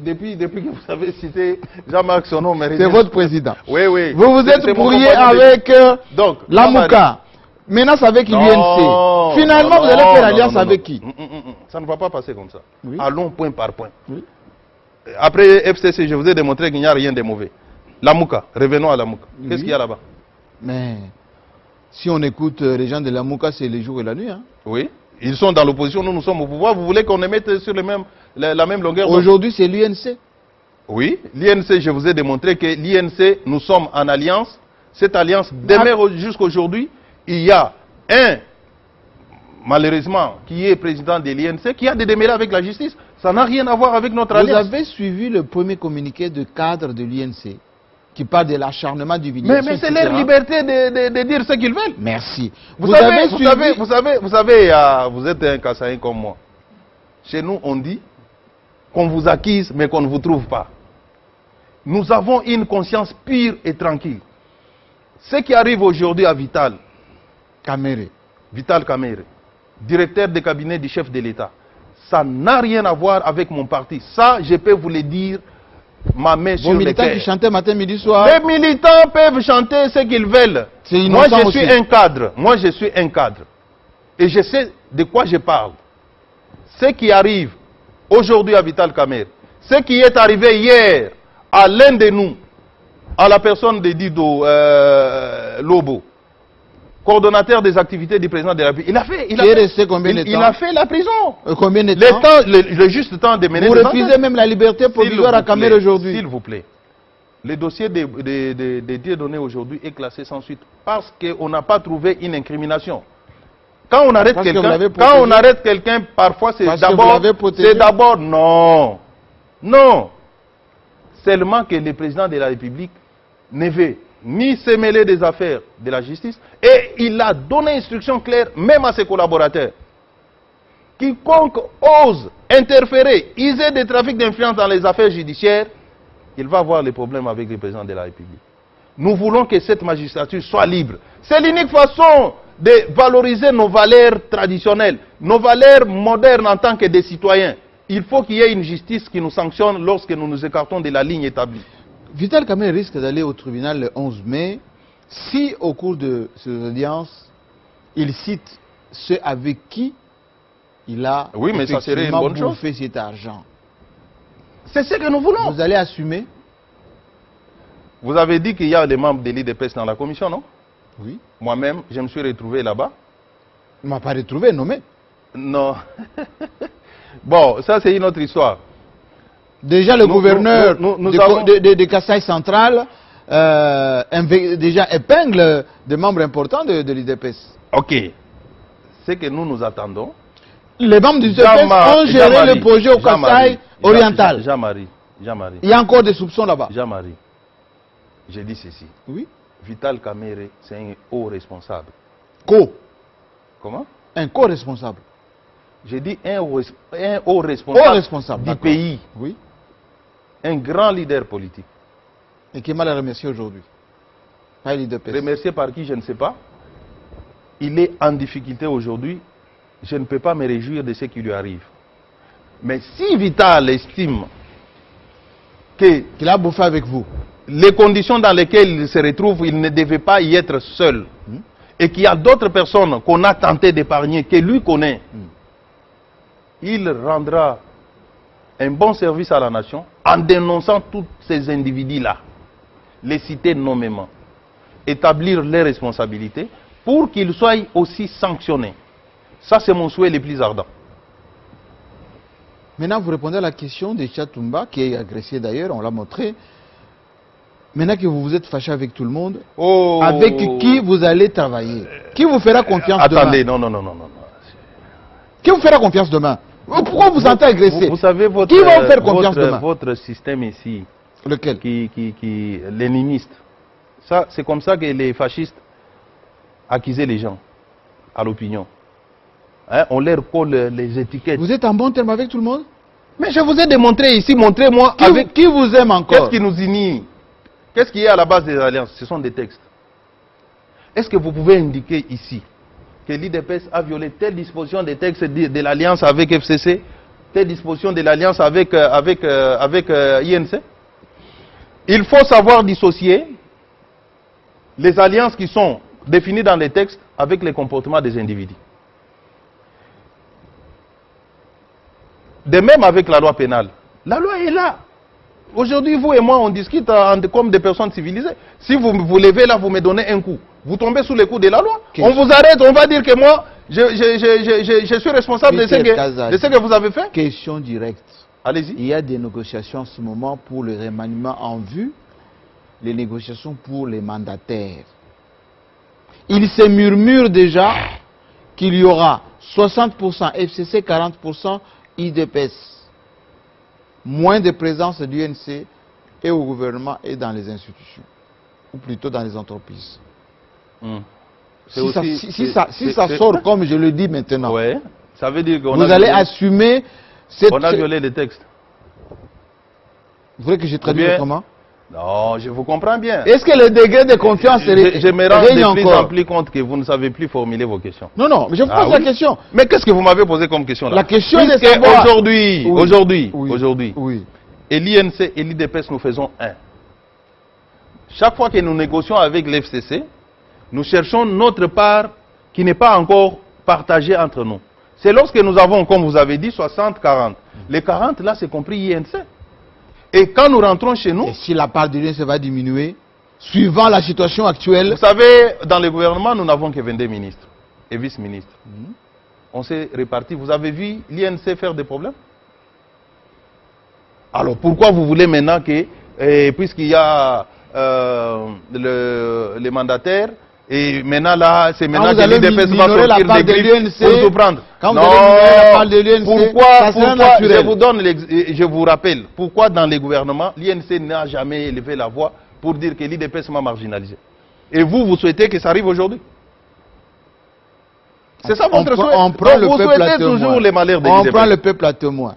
depuis que vous avez cité Jean-Marc, son nom mérite. C'est votre président. Oui, oui. Vous êtes brouillé avec la Mouka. Menace avec l'UNC. Finalement, vous allez faire alliance avec qui? Ça ne va pas passer comme ça. Oui. Allons point par point. Oui. Après FCC, je vous ai démontré qu'il n'y a rien de mauvais. La Mouka, revenons à la Mouka. Qu'est-ce qu'il y a là-bas? Mais si on écoute les gens de la Mouka, c'est le jour et la nuit. Hein? Oui. Ils sont dans l'opposition, nous sommes au pouvoir. Vous voulez qu'on les mette sur la même longueur? Aujourd'hui, c'est l'UNC. Oui, l'INC, je vous ai démontré que l'INC, nous sommes en alliance. Cette alliance demeure jusqu'à aujourd'hui. Il y a un, malheureusement, qui est président de l'INC, qui a des démêlés avec la justice. Ça n'a rien à voir avec notre alliance. Vous avez suivi le premier communiqué de cadre de l'INC qui parle de l'acharnement du vidéo. Mais c'est leur liberté de dire ce qu'ils veulent. Merci. Vous êtes un Kassaïen comme moi. Chez nous, on dit qu'on vous acquise, mais qu'on ne vous trouve pas. Nous avons une conscience pure et tranquille. Ce qui arrive aujourd'hui à Vital Kamerhe, directeur de cabinet du chef de l'État, ça n'a rien à voir avec mon parti. Ça, je peux vous le dire, ma main sur le cœur. Vos militants qui chantaient matin, midi, soir. Les militants peuvent chanter ce qu'ils veulent. Moi, je suis un cadre. Moi, je suis un cadre. Et je sais de quoi je parle. Ce qui arrive aujourd'hui à Vital Kamerhe, ce qui est arrivé hier à l'un de nous, à la personne de Dido Lobo, coordonnateur des activités du président de la République, il a fait la prison. Combien de temps? Le juste temps de mener. Vous refusez même la liberté provisoire à Kamerhe aujourd'hui. S'il vous plaît. Le dossier des Dieudonné aujourd'hui est classé sans suite parce qu'on n'a pas trouvé une incrimination. Quand on arrête quelqu'un, parfois c'est d'abord non. Non. Seulement que le président de la République ne veut ni se mêler des affaires de la justice, et il a donné instruction claire même à ses collaborateurs. Quiconque ose interférer, user des trafics d'influence dans les affaires judiciaires, il va avoir des problèmes avec le président de la République. Nous voulons que cette magistrature soit libre. C'est l'unique façon de valoriser nos valeurs traditionnelles, nos valeurs modernes en tant que des citoyens. Il faut qu'il y ait une justice qui nous sanctionne lorsque nous nous écartons de la ligne établie. Vital Kamerhe risque d'aller au tribunal le 11 mai si, au cours de ces audiences, il cite ceux avec qui il a bouffé cet argent. C'est ce que nous voulons. Vous allez assumer? Vous avez dit qu'il y a des membres de l'IDPS dans la commission, non? Oui. Moi-même, je me suis retrouvé là-bas. Il ne m'a pas retrouvé, nommé. Non. Bon, ça c'est une autre histoire. Déjà le gouverneur de Kasaï Central déjà épingle des membres importants de l'IDPS. Ok. Ce que nous attendons. Les membres du IDPS ont géré le projet au Kasaï oriental. Jean-Marie. Il y a encore des soupçons là-bas. Jean-Marie, j'ai dit ceci. Oui. Vital Kamerhe, c'est un haut responsable. Comment? Un co-responsable. J'ai dit un haut responsable du pays. Oui. Un grand leader politique. Et qui est mal remercié aujourd'hui. Remercié par qui, je ne sais pas. Il est en difficulté aujourd'hui. Je ne peux pas me réjouir de ce qui lui arrive. Mais si Vital estime qu'il a bouffé avec vous, les conditions dans lesquelles il se retrouve, il ne devait pas y être seul. Et qu'il y a d'autres personnes qu'on a tenté d'épargner, que lui connaît. Il rendra un bon service à la nation en dénonçant tous ces individus-là, les citer nommément, établir les responsabilités pour qu'ils soient aussi sanctionnés. Ça, c'est mon souhait le plus ardent. Maintenant, vous répondez à la question de Chatoumba, qui est agressé d'ailleurs, on l'a montré. Maintenant que vous vous êtes fâché avec tout le monde, avec qui vous allez travailler? Qui vous fera confiance demain? Attendez, non. Qui vous fera confiance demain? Pourquoi vous sentez agressé? Vous savez, qui va vous faire confiance demain? Votre système ici, lequel? Léniniste, ça, c'est comme ça que les fascistes accusaient les gens à l'opinion. Hein, on leur colle les étiquettes. Vous êtes en bon terme avec tout le monde? Mais je vous ai démontré ici, montrez-moi avec qui vous aime encore. Qu'est-ce qui nous unit? Qu'est-ce qui est à la base des alliances? Ce sont des textes. Est-ce que vous pouvez indiquer ici que l'IDPS a violé telle disposition des textes de l'alliance avec FCC, telle disposition de l'alliance avec INC? Il faut savoir dissocier les alliances qui sont définies dans les textes avec les comportements des individus. De même avec la loi pénale. La loi est là. Aujourd'hui, vous et moi, on discute comme des personnes civilisées. Si vous vous levez là, vous me donnez un coup. Vous tombez sous les coups de la loi. On vous arrête, on va dire que moi, je suis responsable de ce que vous avez fait. Question directe. Allez-y. Il y a des négociations en ce moment pour le remaniement en vue, les négociations pour les mandataires. Il se murmure déjà qu'il y aura 60% FCC, 40% IDPS. Moins de présence de l'UNC et au gouvernement et dans les institutions, ou plutôt dans les entreprises. Si ça sort comme je le dis maintenant, ouais, ça veut dire qu'on vous allez assumer cette... On a violé les textes. Vous voulez que je traduise autrement? Non, je vous comprends bien. Est-ce que le degré de confiance je me rends de plus en plus compte que vous ne savez plus formuler vos questions. Non, non, mais je vous pose la question. Mais qu'est-ce que vous m'avez posé comme question là? La question est de savoir... Aujourd'hui, et l'INC et l'IDPS, nous faisons un. Chaque fois que nous négocions avec l'FCC, nous cherchons notre part qui n'est pas encore partagée entre nous. C'est lorsque nous avons, comme vous avez dit, 60-40. Les 40 là, c'est compris INC. Et quand nous rentrons chez nous... Et si la part de l'INC va diminuer, suivant la situation actuelle... Vous savez, dans le gouvernement, nous n'avons que 22 ministres et vice-ministres. On s'est répartis. Vous avez vu l'INC faire des problèmes? Alors pourquoi vous voulez maintenant que, puisqu'il y a les mandataires, et maintenant là, c'est maintenant que l'IDPS va sortir des griffes pour tout prendre. Quand vous allez la part de l'UNC, pourquoi je vous rappelle, pourquoi dans les gouvernements, l'INC n'a jamais élevé la voix pour dire que l'IDPS m'a marginalisé. Et vous souhaitez que ça arrive aujourd'hui? C'est ça votre souhait? On prend le peuple à témoin. Toujours les malheurs des On IDPS. prend le peuple à témoin.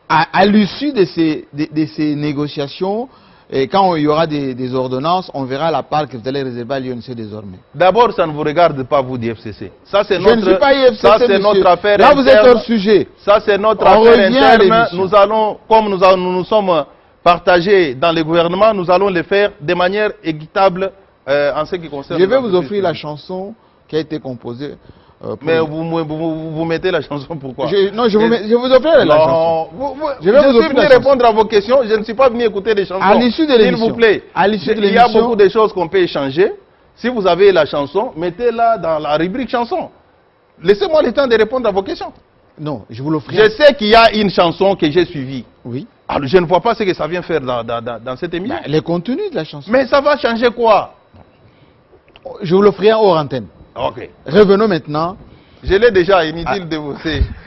À l'issue de ces négociations, et quand il y aura des ordonnances, on verra la part que vous allez réserver à l'INC désormais. D'abord, ça ne vous regarde pas, vous, du FCC. Ça, c'est Je ne suis pas IFCC, ça, c'est notre affaire là, interne. vous êtes hors sujet. Ça, c'est notre On affaire revient à interne. l'émission. Nous allons, comme nous sommes partagés dans les gouvernements, nous allons le faire de manière équitable en ce qui concerne... Je vais vous offrir la chanson qui a été composée. Mais vous mettez la chanson pourquoi? Non, je vous offre la chanson. Je vais vous offrir répondre à vos questions. Je ne suis pas venu écouter des chansons. À l'issue de l'émission. S'il vous plaît. Il y a beaucoup de choses qu'on peut échanger. Si vous avez la chanson, mettez-la dans la rubrique chanson. Laissez-moi le temps de répondre à vos questions. Non, je vous l'offre. Je sais qu'il y a une chanson que j'ai suivie. Oui. Alors, je ne vois pas ce que ça vient faire dans cette émission. Le contenu de la chanson. Mais ça va changer quoi? Je vous l'offrirai hors antenne. Ok. Revenons maintenant. Je l'ai déjà, inutile de vous...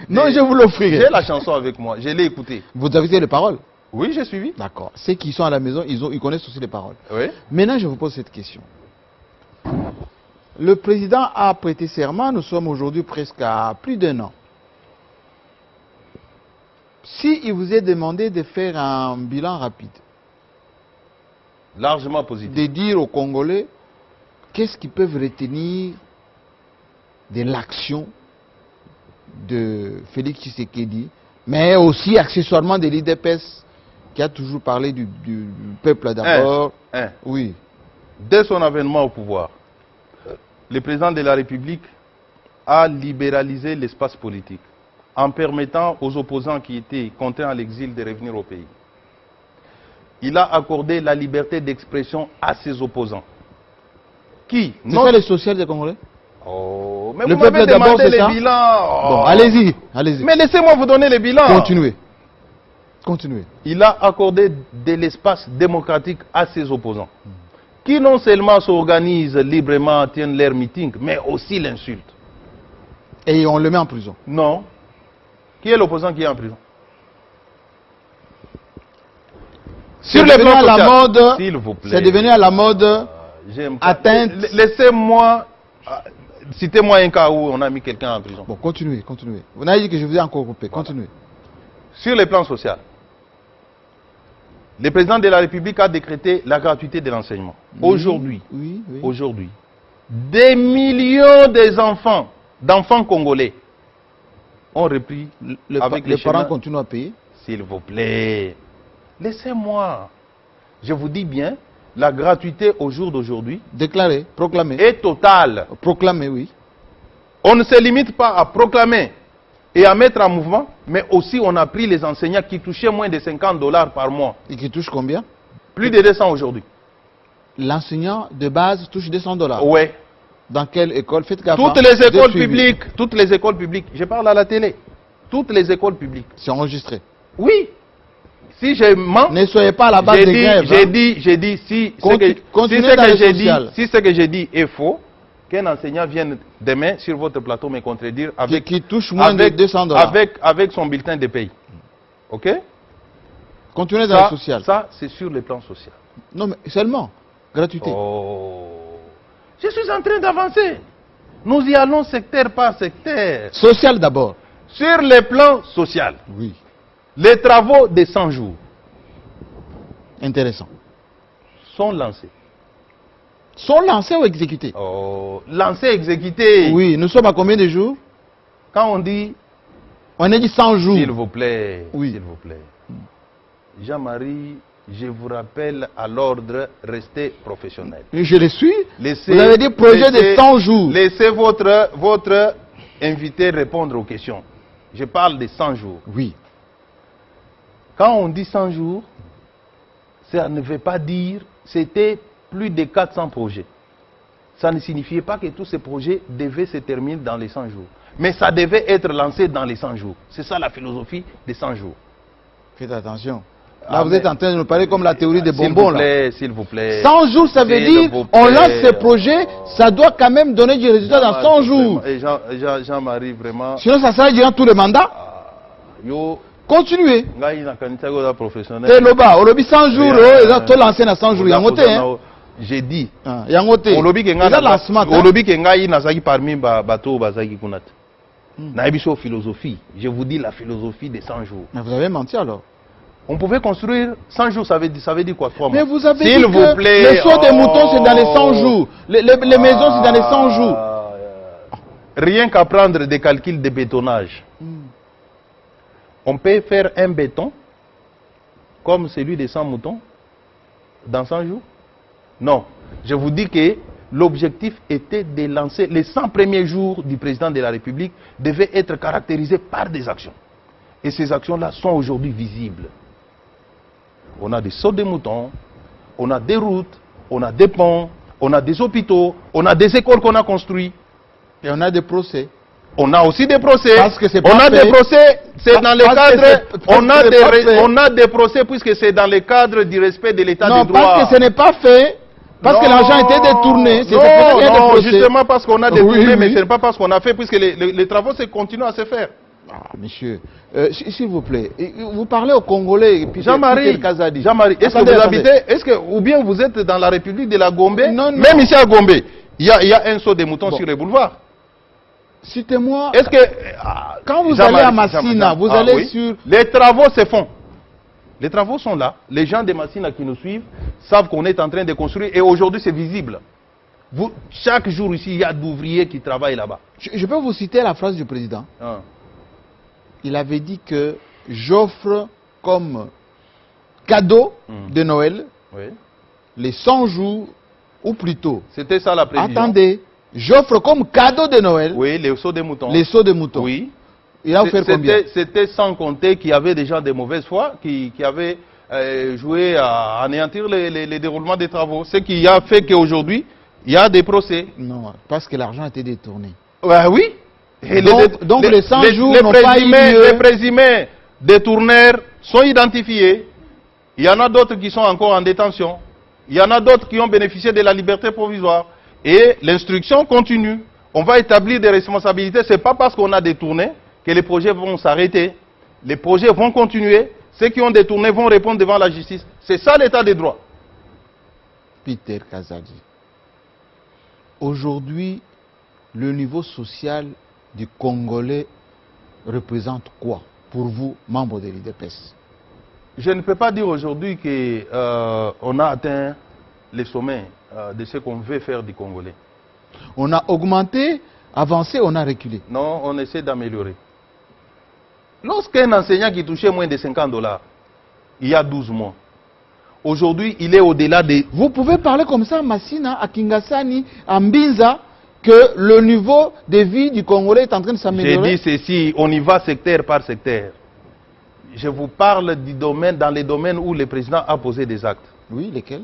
Non, je vous l'offrirai. J'ai la chanson avec moi, je l'ai écoutée. Vous avez les paroles? Oui, j'ai suivi. D'accord. Ceux qui sont à la maison, ils connaissent aussi les paroles. Oui. Maintenant, je vous pose cette question. Le président a prêté serment, nous sommes aujourd'hui presque à plus d'1 an. Si il vous est demandé de faire un bilan rapide, Largement positif. de dire aux Congolais qu'est-ce qu'ils peuvent retenir de l'action de Félix Tshisekedi, mais aussi accessoirement de l'IDPS, qui a toujours parlé du peuple d'abord. Oui. Dès son avènement au pouvoir, le président de la République a libéralisé l'espace politique en permettant aux opposants qui étaient contraints à l'exil de revenir au pays. Il a accordé la liberté d'expression à ses opposants. Qui? C'est ça le social des Congolais? Oh, mais le vous m'avez demandé les bilans. Oh. Bon, allez-y, allez-y. Mais laissez-moi vous donner les bilans. Continuez. Continuez. Il a accordé de l'espace démocratique à ses opposants, qui non seulement s'organisent librement, tiennent leur meeting, mais aussi l'insultent. Et on le met en prison? Non. Qui est l'opposant qui est en prison? Sur les plans sociaux, s'il vous plaît. C'est devenu à la mode atteinte. Laissez-moi, citez-moi un cas où on a mis quelqu'un en prison. Bon, continuez, continuez. Vous n'avez dit que je vous ai encore coupé. Continuez. Sur les plans sociaux, le président de la République a décrété la gratuité de l'enseignement. Aujourd'hui, aujourd'hui, des millions d'enfants congolais ont repris avec les parents continuent à payer. S'il vous plaît, laissez-moi. Je vous dis bien, la gratuité au jour d'aujourd'hui, déclarée, proclamée, est totale. Proclamée, oui. On ne se limite pas à proclamer et à mettre en mouvement, mais aussi on a pris les enseignants qui touchaient moins de $50 par mois. Et qui touchent combien? Plus de 200 aujourd'hui. L'enseignant de base touche $200? Oui. Dans quelle école? Faites gaffe. Toutes les écoles publiques, toutes les écoles publiques, je parle à la télé, toutes les écoles publiques. C'est enregistré. Oui. Si je mens, ne soyez pas à la base des grèves. J'ai dit, si ce que j'ai dit est faux, qu'un enseignant vienne demain sur votre plateau me contredire avec, qui touche moins de 200 $. Avec son bulletin de paye. OK? Continuez dans le social. Ça, c'est sur le plan social. Non, mais seulement. Gratuité. Oh. Je suis en train d'avancer. Nous y allons secteur par secteur. Social d'abord. Sur le plan social. Oui. Les travaux de 100 jours. Intéressant. Sont lancés. Sont lancés ou exécutés? Oh, lancés, exécutés. Oui, nous sommes à combien de jours? Quand on dit... On a dit 100 jours. S'il vous plaît. Oui. S'il vous plaît. Jean-Marie, je vous rappelle à l'ordre, restez professionnel. Je le suis. Laissez, vous avez dit projet de 100 jours. Laissez votre invité répondre aux questions. Je parle de 100 jours. Oui. Quand on dit 100 jours, ça ne veut pas dire c'était plus de 400 projets. Ça ne signifiait pas que tous ces projets devaient se terminer dans les 100 jours. Mais ça devait être lancé dans les 100 jours. C'est ça la philosophie des 100 jours. Faites attention. Là, vous êtes en train de nous parler comme la théorie des bonbons. S'il vous plaît. 100 jours, ça veut dire, on lance ces projets, ça doit quand même donner du résultat dans 100 jours. Et Jean-Marie, vraiment... Sinon, ça sera durant tout le mandat. Continuez. C'est Loba. Au lobby 100 jours, ils ont tout lancé dans 100 jours. J'ai dit. Au lobby que Nazaki parmi bateau Bazaki Kunat. Naïbiso philosophie. Je vous dis la philosophie des 100 jours. Mais vous avez menti alors. On pouvait construire 100 jours, ça veut dire quoi? 3 mois. Mais vous avez dit que les sauts des moutons, c'est dans les 100 jours. Les maisons, c'est dans les 100 jours. Rien qu'à prendre des calculs de bétonnage. On peut faire un béton comme celui des 100 moutons dans 100 jours? Non. Je vous dis que l'objectif était de lancer les 100 premiers jours du président de la République devaient être caractérisés par des actions. Et ces actions-là sont aujourd'hui visibles. On a des sauts de moutons, on a des routes, on a des ponts, on a des hôpitaux, on a des écoles qu'on a construites. Et on a des procès. On a aussi des procès. Parce que c'est pas on a fait. des procès, c'est dans le cadre. On a des procès puisque c'est dans le cadre du respect de l'état de droit. Non, parce que ce n'est pas fait. Parce que l'argent a été détourné. Non, justement parce qu'on a détourné, mais ce n'est pas parce qu'on a fait, puisque les travaux continuent à se faire. Ah, monsieur, s'il vous plaît, vous parlez aux Congolais. Jean-Marie, est-ce que vous habitez, ou bien vous êtes dans la République de la Gombe? Non. Même ici à Gombe, il y a un saut de moutons sur les boulevards. Citez-moi. Est-ce que quand vous allez à Massina, vous allez sur... Les travaux se font. Les travaux sont là. Les gens de Massina qui nous suivent savent qu'on est en train de construire et aujourd'hui c'est visible. Chaque jour ici, il y a d'ouvriers qui travaillent là-bas. Je peux vous citer la phrase du président. Il avait dit que j'offre comme cadeau de Noël les 100 jours, ou plutôt... C'était ça la prévision. Attendez, j'offre comme cadeau de Noël... Oui, les sauts de moutons. Les sauts de moutons. Oui. Il a offert combien? C'était sans compter qu'il y avait des gens de mauvaise foi qui avaient joué à anéantir les déroulements des travaux. Ce qui a fait qu'aujourd'hui, il y a des procès. Non, parce que l'argent a été détourné. Oui. Et donc les 100 jours n'ont pas eu lieu. Les présumés détourneurs sont identifiés. Il y en a d'autres qui sont encore en détention. Il y en a d'autres qui ont bénéficié de la liberté provisoire. Et l'instruction continue. On va établir des responsabilités. Ce n'est pas parce qu'on a détourné que les projets vont s'arrêter. Les projets vont continuer. Ceux qui ont détourné vont répondre devant la justice. C'est ça l'état des droits. Peter Kazadi. Aujourd'hui, le niveau social du Congolais représente quoi pour vous, membres de l'IDPS? Je ne peux pas dire aujourd'hui qu'on a atteint les sommets de ce qu'on veut faire du Congolais. On a augmenté, avancé, on a reculé. Non, on essaie d'améliorer. Lorsqu'un enseignant qui touchait moins de 50 $, il y a 12 mois, aujourd'hui, il est au-delà des... Vous pouvez parler comme ça à Massina, à Kingasani, à Mbinza, que le niveau de vie du Congolais est en train de s'améliorer? J'ai dit ceci, on y va secteur par secteur. Je vous parle du domaine, dans les domaines où le président a posé des actes. Oui, lesquels?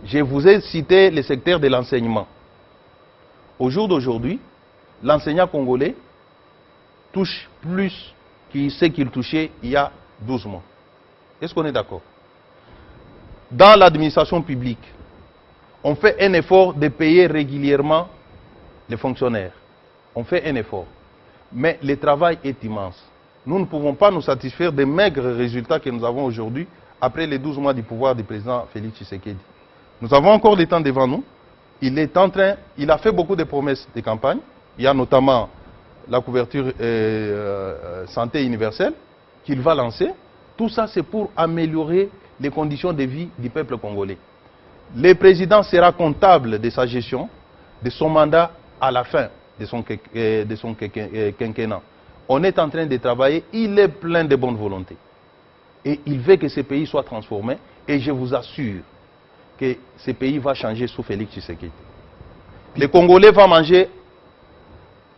Je vous ai cité le secteur de l'enseignement. Au jour d'aujourd'hui, l'enseignant congolais touche plus que ce qu'il touchait il y a 12 mois. Est-ce qu'on est d'accord? Dans l'administration publique, on fait un effort de payer régulièrement les fonctionnaires. On fait un effort. Mais le travail est immense. Nous ne pouvons pas nous satisfaire des maigres résultats que nous avons aujourd'hui après les 12 mois du pouvoir du président Félix Tshisekedi. Nous avons encore du temps devant nous. Il a fait beaucoup de promesses de campagne. Il y a notamment la couverture santé universelle qu'il va lancer. Tout ça, c'est pour améliorer les conditions de vie du peuple congolais. Le président sera comptable de sa gestion, de son mandat à la fin de son quinquennat. On est en train de travailler, il est plein de bonne volonté. Et il veut que ce pays soit transformé. Et je vous assure que ce pays va changer sous Félix Tshisekedi. Les Congolais vont manger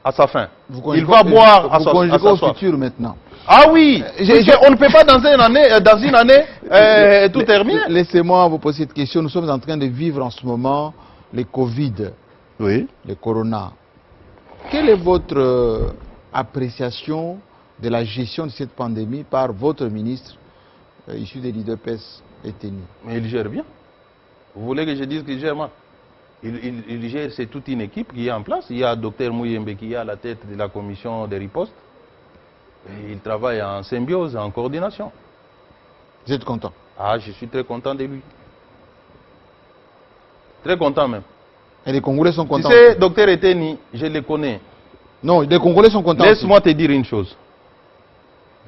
à sa faim. Il va boire à sa soif. Futur maintenant. Ah oui, on ne peut pas dans une année tout terminer. Laissez-moi vous poser cette question. Nous sommes en train de vivre en ce moment les Covid, oui, les Corona. Quelle est votre appréciation de la gestion de cette pandémie par votre ministre issu de l'IDPS, Eteni? Mais il gère bien. Vous voulez que je dise qu'il gère mal? Il gère, c'est toute une équipe qui est en place. Il y a Dr Mouyembe qui est à la tête de la commission de riposte. Et il travaille en symbiose, en coordination. Vous êtes content? Ah, je suis très content de lui. Très content même. Et les Congolais sont contents? Tu sais, Dr Eteni, je le connais. Non, les Congolais sont contents. Laisse-moi te dire une chose.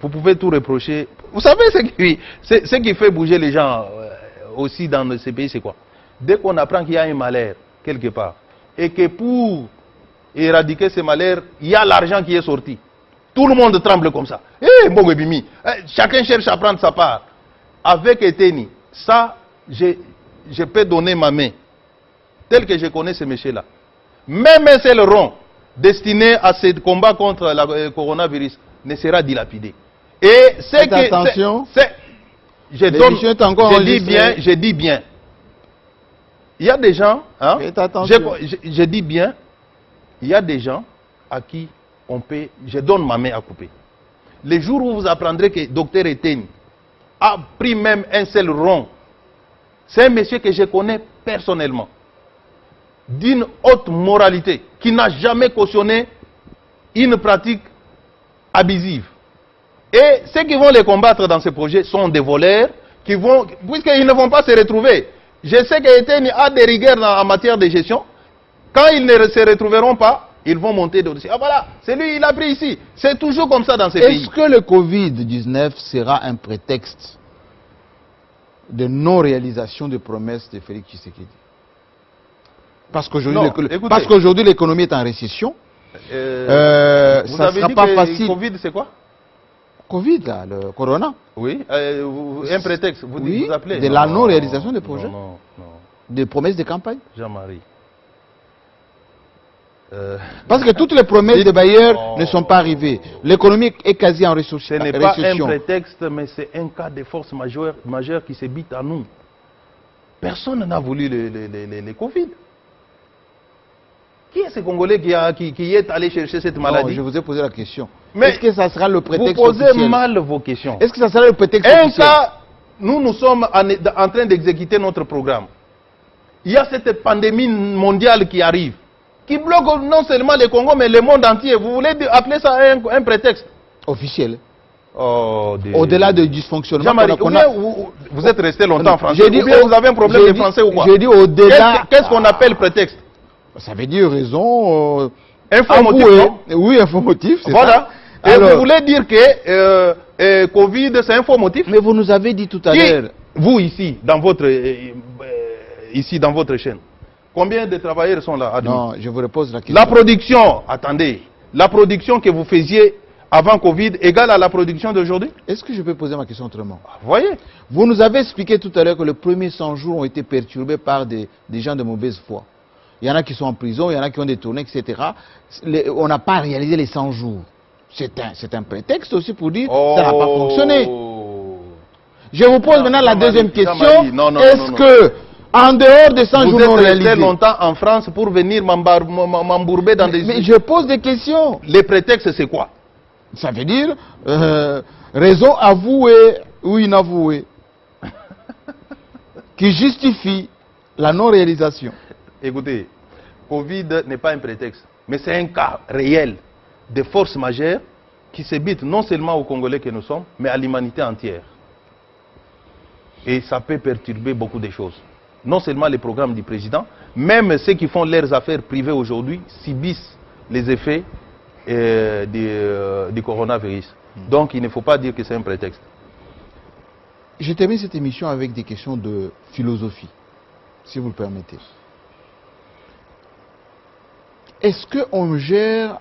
Vous pouvez tout reprocher. Vous savez ce qui fait bouger les gens aussi dans ces pays, c'est quoi? Dès qu'on apprend qu'il y a un malheur quelque part, et que pour éradiquer ce malheur, il y a l'argent qui est sorti. Tout le monde tremble comme ça. Chacun cherche à prendre sa part. Avec Eteni, ça, je peux donner ma main, tel que je connais ce monsieur-là. Même un seul rond destiné à ce combat contre le coronavirus ne sera dilapidé. Et c'est que... Attention, je dis bien. Il y a des gens, hein, je dis bien, il y a des gens à qui on peut, je donne ma main à couper. Le jour où vous apprendrez que Dr Eteni a pris même un seul rond, c'est un monsieur que je connais personnellement, d'une haute moralité, qui n'a jamais cautionné une pratique abusive. Et ceux qui vont les combattre dans ce projet sont des voleurs, puisqu'ils ne vont pas se retrouver. Je sais qu'Eteni a des rigueurs en matière de gestion. Quand ils ne se retrouveront pas, ils vont monter de dossier. Ah voilà, c'est lui, il a pris ici. C'est toujours comme ça dans ces pays. Est-ce que le Covid-19 sera un prétexte de non-réalisation de promesses de Félix Tshisekedi? Parce qu'aujourd'hui, l'économie est en récession. Vous avez dit que le Covid, c'est quoi? Covid, là, le corona. Oui, un prétexte, vous appelez. De la non-réalisation des projets. Non. Des promesses de campagne. Jean-Marie. Parce que toutes les promesses des bailleurs ne sont pas arrivées. L'économie est quasi en récession. Ce n'est pas un prétexte, mais c'est un cas de force majeure qui s'ébite à nous. Personne n'a voulu le Covid. Qui est ce Congolais qui est allé chercher cette maladie? Non, je vous ai posé la question. Est-ce que ça sera le prétexte officiel? Vous posez mal vos questions. Est-ce que ça sera le prétexte officiel? Un cas, nous sommes en train d'exécuter notre programme. Il y a cette pandémie mondiale qui arrive, qui bloque non seulement le Congo, mais le monde entier. Vous voulez appeler ça un prétexte? Officiel. Au-delà du dysfonctionnement. Vous êtes resté longtemps en français. Vous avez un problème de français ou quoi? J'ai dit au-delà. Qu'est-ce qu'on appelle prétexte? Ça veut dire raison. Infomotif, non? Oui, infomotif. Voilà. Et alors, vous voulez dire que Covid, c'est infomotif? Mais vous nous avez dit tout à l'heure. Vous, ici, dans votre chaîne, combien de travailleurs sont là? Non, je vous repose la question. La production, attendez, la production que vous faisiez avant Covid égale à la production d'aujourd'hui? Est-ce que je peux poser ma question autrement? Vous voyez? Vous nous avez expliqué tout à l'heure que les premiers 100 jours ont été perturbés par des gens de mauvaise foi. Il y en a qui sont en prison, il y en a qui ont détourné, etc. On n'a pas réalisé les 100 jours. C'est un prétexte aussi pour dire que ça n'a pas fonctionné. Je vous pose maintenant la deuxième question. Est-ce que, en dehors des 100 jours non réalisés... Vous êtes resté longtemps en France pour venir m'embourber dans des... Mais je pose des questions. Les prétextes, c'est quoi? Ça veut dire... Raison avouée ou inavouée qui justifie la non-réalisation. Écoutez, Covid n'est pas un prétexte, mais c'est un cas réel de force majeure qui s'ébite non seulement aux Congolais que nous sommes, mais à l'humanité entière. Et ça peut perturber beaucoup de choses. Non seulement les programmes du président, même ceux qui font leurs affaires privées aujourd'hui subissent les effets du coronavirus. Donc il ne faut pas dire que c'est un prétexte. Je termine cette émission avec des questions de philosophie, si vous le permettez. Est-ce qu'on gère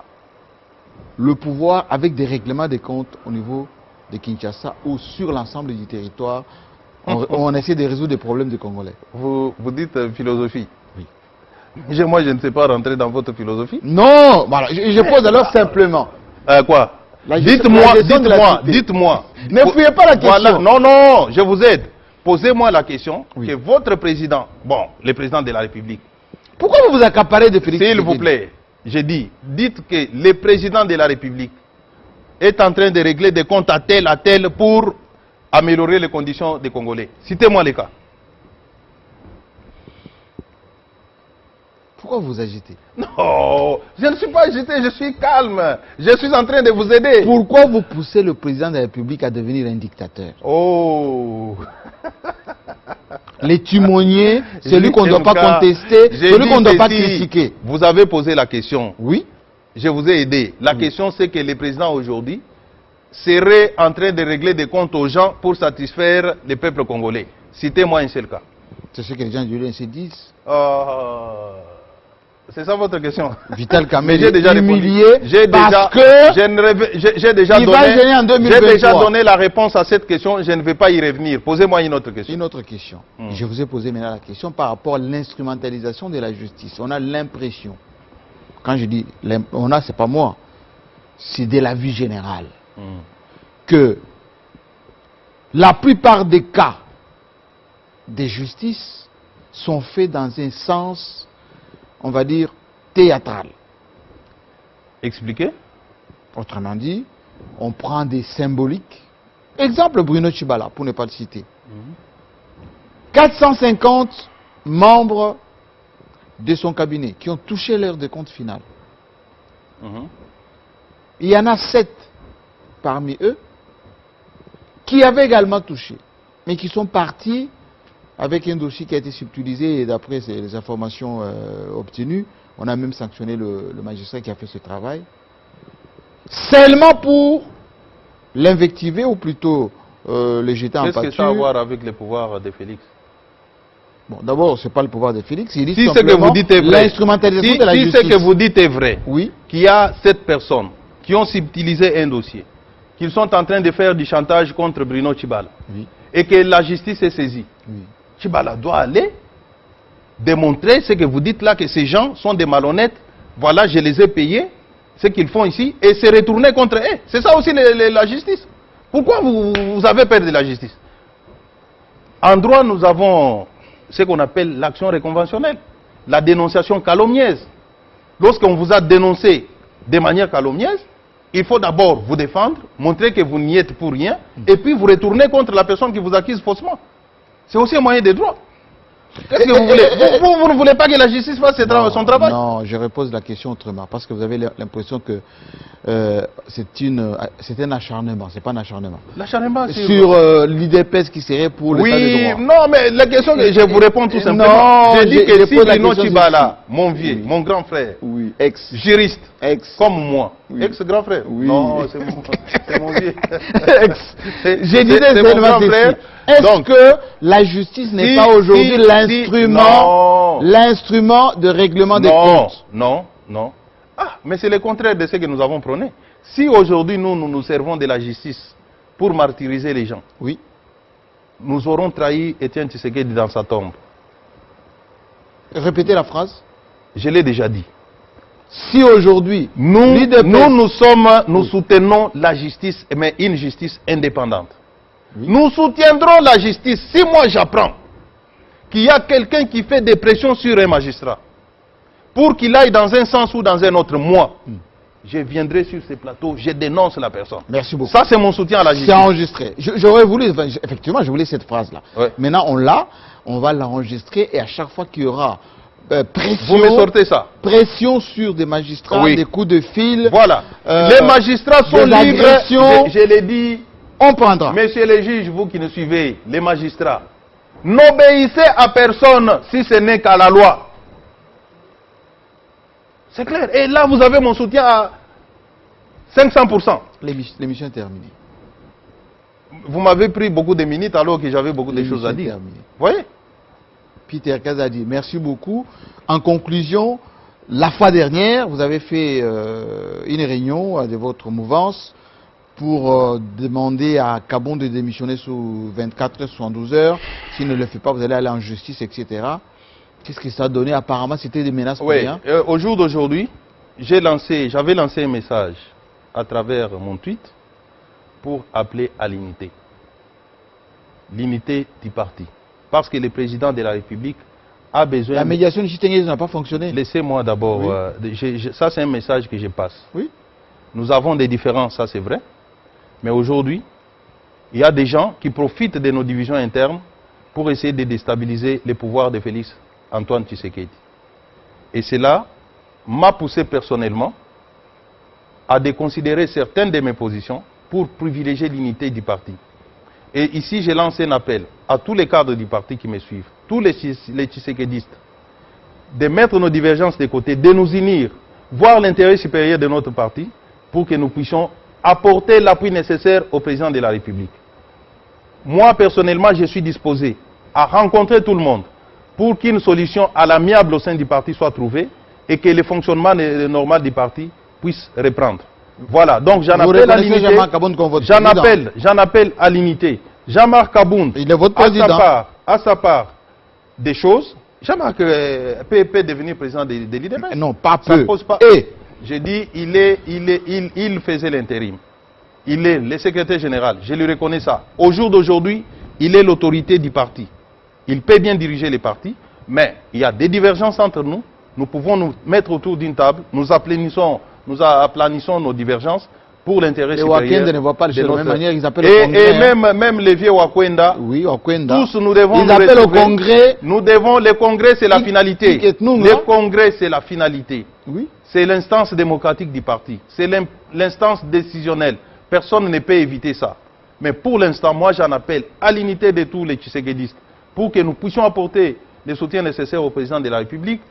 le pouvoir avec des règlements des comptes au niveau de Kinshasa ou sur l'ensemble du territoire? On essaie de résoudre des problèmes des Congolais. Vous dites philosophie. Oui. Moi, je ne sais pas rentrer dans votre philosophie. Non, voilà, je pose alors simplement. Quoi? La Dites-moi. Ne fouillez pas la question. Voilà. Non, non, je vous aide. Posez-moi la question Oui. que votre président, bon, le président de la République, Pourquoi vous vous accaparez de Félix s'il vous Tshisekedi? plaît, j'ai dit, dites que le président de la République est en train de régler des comptes à tel pour améliorer les conditions des Congolais. Citez-moi les cas. Pourquoi vous agitez? Non, je ne suis pas agité, je suis calme. Je suis en train de vous aider. Pourquoi vous poussez le président de la République à devenir un dictateur? Oh. Les timoniers, celui qu'on ne doit pas contester, celui qu'on ne doit pas critiquer. Vous avez posé la question. Oui. Je vous ai aidé. La question, c'est que le président aujourd'hui serait en train de régler des comptes aux gens pour satisfaire le peuple congolais. Citez-moi un seul cas. C'est ce que les gens du LNC disent. C'est ça votre question? Vital Kamerhe J'ai déjà humilié répondu. parce que J'ai déjà il va gagner en 2023. J'ai déjà donné la réponse à cette question. Je ne vais pas y revenir. Posez-moi une autre question. Une autre question. Je vous ai posé maintenant la question par rapport à l'instrumentalisation de la justice. On a l'impression, quand je dis on a, c'est pas moi, c'est de la vue générale, que la plupart des cas de justice sont faits dans un sens, on va dire, théâtral. Expliquez. Autrement dit, on prend des symboliques. Exemple Bruno Tshibala, pour ne pas le citer. 450 membres de son cabinet qui ont touché l'heure de compte final. Il y en a 7 parmi eux qui avaient également touché, mais qui sont partis avec un dossier qui a été subtilisé et d'après les informations obtenues, on a même sanctionné le magistrat qui a fait ce travail, seulement pour l'invectiver ou plutôt le jeter en pâture. Qu'est-ce que ça a à voir avec le pouvoir de Félix? Bon, d'abord, ce n'est pas le pouvoir de Félix, il dit si ce que simplement vous dites est vrai, l'instrumentalisation de la justice. Si ce que vous dites est vrai, oui, qu'il y a 7 personnes qui ont subtilisé un dossier, qu'ils sont en train de faire du chantage contre Bruno Tshibala, oui, et que la justice est saisie, oui. Tshibala doit aller démontrer ce que vous dites là, que ces gens sont des malhonnêtes, voilà, je les ai payés, ce qu'ils font ici, et se retourner contre eux. C'est ça aussi la justice. Pourquoi vous avez peur de la justice? En droit, nous avons ce qu'on appelle l'action réconventionnelle, la dénonciation calomnieuse. Lorsqu'on vous a dénoncé de manière calomnieuse, il faut d'abord vous défendre, montrer que vous n'y êtes pour rien, et puis vous retourner contre la personne qui vous accuse faussement. C'est aussi un moyen de droit. Qu'est-ce que vous voulez? Vous ne voulez pas que la justice fasse son travail? Non, je repose la question autrement, parce que vous avez l'impression que c'est un acharnement, c'est pas un acharnement. L'acharnement sur l'IDPS qui serait pour l'état de droit. Non, mais la question que je vous réponds tout simplement, je dis que si Bruno Tshibala, mon vieux, mon grand frère, juriste, comme moi, ex-grand frère, non, c'est mon vieux, j'ai dit mon grand frère. Est-ce que la justice n'est pas aujourd'hui l'instrument de règlement des comptes? Non. Ah, mais c'est le contraire de ce que nous avons prôné. Si aujourd'hui nous servons de la justice pour martyriser les gens, oui, nous aurons trahi Étienne Tshisekedi dans sa tombe. Répétez la phrase. Je l'ai déjà dit. Si aujourd'hui, nous soutenons la justice, mais une justice indépendante. Oui. Nous soutiendrons la justice. Si moi j'apprends qu'il y a quelqu'un qui fait des pressions sur un magistrat pour qu'il aille dans un sens ou dans un autre, moi, je viendrai sur ces plateaux, je dénonce la personne. Merci beaucoup. Ça, c'est mon soutien à la justice. C'est enregistré. J'aurais voulu, effectivement, je voulais cette phrase-là. Ouais. Maintenant, on l'a, on va l'enregistrer et à chaque fois qu'il y aura pression, vous me sortez ça. Pression sur des magistrats, Oui. des coups de fil. Voilà. Les magistrats sont libres. Je l'ai dit. On prendra. Messieurs les juges, vous qui nous suivez, les magistrats, n'obéissez à personne si ce n'est qu'à la loi. C'est clair. Et là, vous avez mon soutien à 500%. L'émission est terminée. Vous m'avez pris beaucoup de minutes alors que j'avais beaucoup de choses à dire. Vous voyez? Peter Kazadi, merci beaucoup. En conclusion, la fois dernière, vous avez fait une réunion de votre mouvance pour demander à Kabon de démissionner sous 24 heures, 72 heures. S'il ne le fait pas, vous allez aller en justice, etc. Qu'est-ce que ça a donné? Apparemment, c'était des menaces pour rien. Au jour d'aujourd'hui, j'avais lancé un message à travers mon tweet pour appeler à l'unité. L'unité du parti. Parce que le président de la République a besoin... La médiation de Chitengue n'a pas fonctionné. Laissez-moi d'abord... Oui. Ça, c'est un message que je passe. Oui. Nous avons des différences, ça c'est vrai. Mais aujourd'hui, il y a des gens qui profitent de nos divisions internes pour essayer de déstabiliser les pouvoirs de Félix Antoine Tshisekedi. Et cela m'a poussé personnellement à déconsidérer certaines de mes positions pour privilégier l'unité du parti. Et ici, j'ai lancé un appel à tous les cadres du parti qui me suivent, tous les Tshisekedistes, de mettre nos divergences de côté, de nous unir, voir l'intérêt supérieur de notre parti pour que nous puissions apporter l'appui nécessaire au président de la République. Moi, personnellement, je suis disposé à rencontrer tout le monde pour qu'une solution à l'amiable au sein du parti soit trouvée et que le fonctionnement normal du parti puisse reprendre. Voilà, donc j'en appelle à l'unité. J'en appelle à l'unité. Jean-Marc Kabound, à sa part des choses. Jean-Marc peut devenir président de l'IDMS. Non, pas peu. Je dis, il faisait l'intérim. Il est le secrétaire général, je lui reconnais ça. Au jour d'aujourd'hui, il est l'autorité du parti. Il peut bien diriger les partis, mais il y a des divergences entre nous. Nous pouvons nous mettre autour d'une table, nous aplanissons nos divergences pour l'intérêt supérieur. Les Wakenda ne voient pas de la même manière, ils appellent au congrès. Et même les vieux Wakenda, oui, Wakenda. tous nous devons ils appellent au congrès. Nous devons, le congrès c'est la finalité. Le congrès c'est la finalité. Oui. C'est l'instance démocratique du parti. C'est l'instance décisionnelle. Personne ne peut éviter ça. Mais pour l'instant, moi j'en appelle à l'unité de tous les Tshisekedistes pour que nous puissions apporter les soutiens nécessaires au président de la République.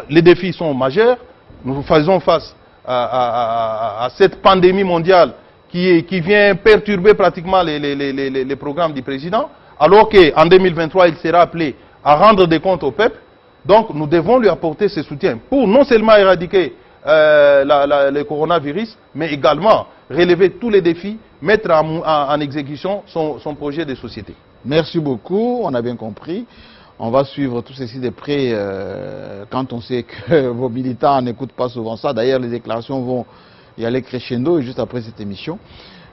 Les défis sont majeurs. Nous faisons face à cette pandémie mondiale qui vient perturber pratiquement les programmes du président, alors qu'en 2023, il sera appelé à rendre des comptes au peuple. Donc nous devons lui apporter ce soutien pour non seulement éradiquer le coronavirus, mais également relever tous les défis, mettre en exécution son projet de société. Merci beaucoup, on a bien compris. On va suivre tout ceci de près quand on sait que vos militants n'écoutent pas souvent ça. D'ailleurs, les déclarations vont y aller crescendo juste après cette émission.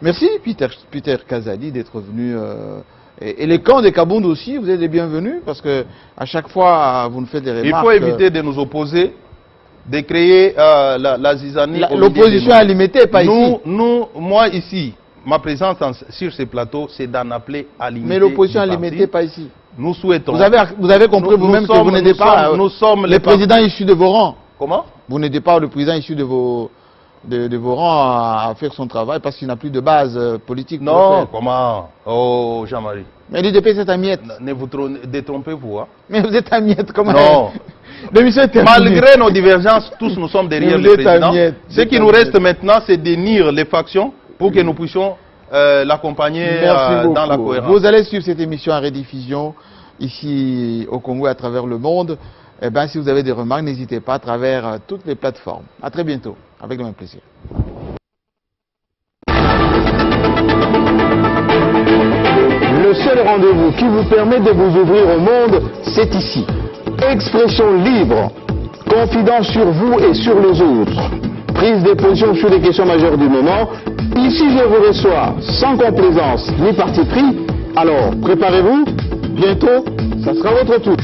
Merci Peter Kazadi d'être venu. Et les camps de Kabound aussi, vous êtes les bienvenus parce que à chaque fois, vous nous faites des remarques. Il faut éviter de nous opposer, de créer la zizanie. L'opposition est limitée, pas ici. Moi ici, ma présence sur ces plateaux, c'est d'en appeler à l'unité. Mais l'opposition est limitée, pas ici. Nous souhaitons. Vous avez compris vous-même que vous n'êtes pas le président issu de vos rangs. Comment? Vous n'êtes pas le président issu de vos rangs à faire son travail parce qu'il n'a plus de base politique. Non, comment? Oh, Jean-Marie. Mais l'UDP, c'est un miette. Ne vous détrompez-vous. Hein? Mais vous êtes un miette, comment? Non. Malgré nos divergences, tous nous sommes derrière le président. Ce qui nous reste maintenant, c'est de nier les factions pour que nous puissions l'accompagner dans la cohérence. Vous allez suivre cette émission en rediffusion ici au Congo et à travers le monde. Eh bien, si vous avez des remarques, n'hésitez pas à travers toutes les plateformes. À très bientôt, avec le même plaisir. Le seul rendez-vous qui vous permet de vous ouvrir au monde, c'est ici. Expression libre, confidence sur vous et sur les autres, prise de position sur les questions majeures du moment. Ici, je vous reçois sans complaisance ni parti pris. Alors, préparez-vous, bientôt, ça sera votre tour.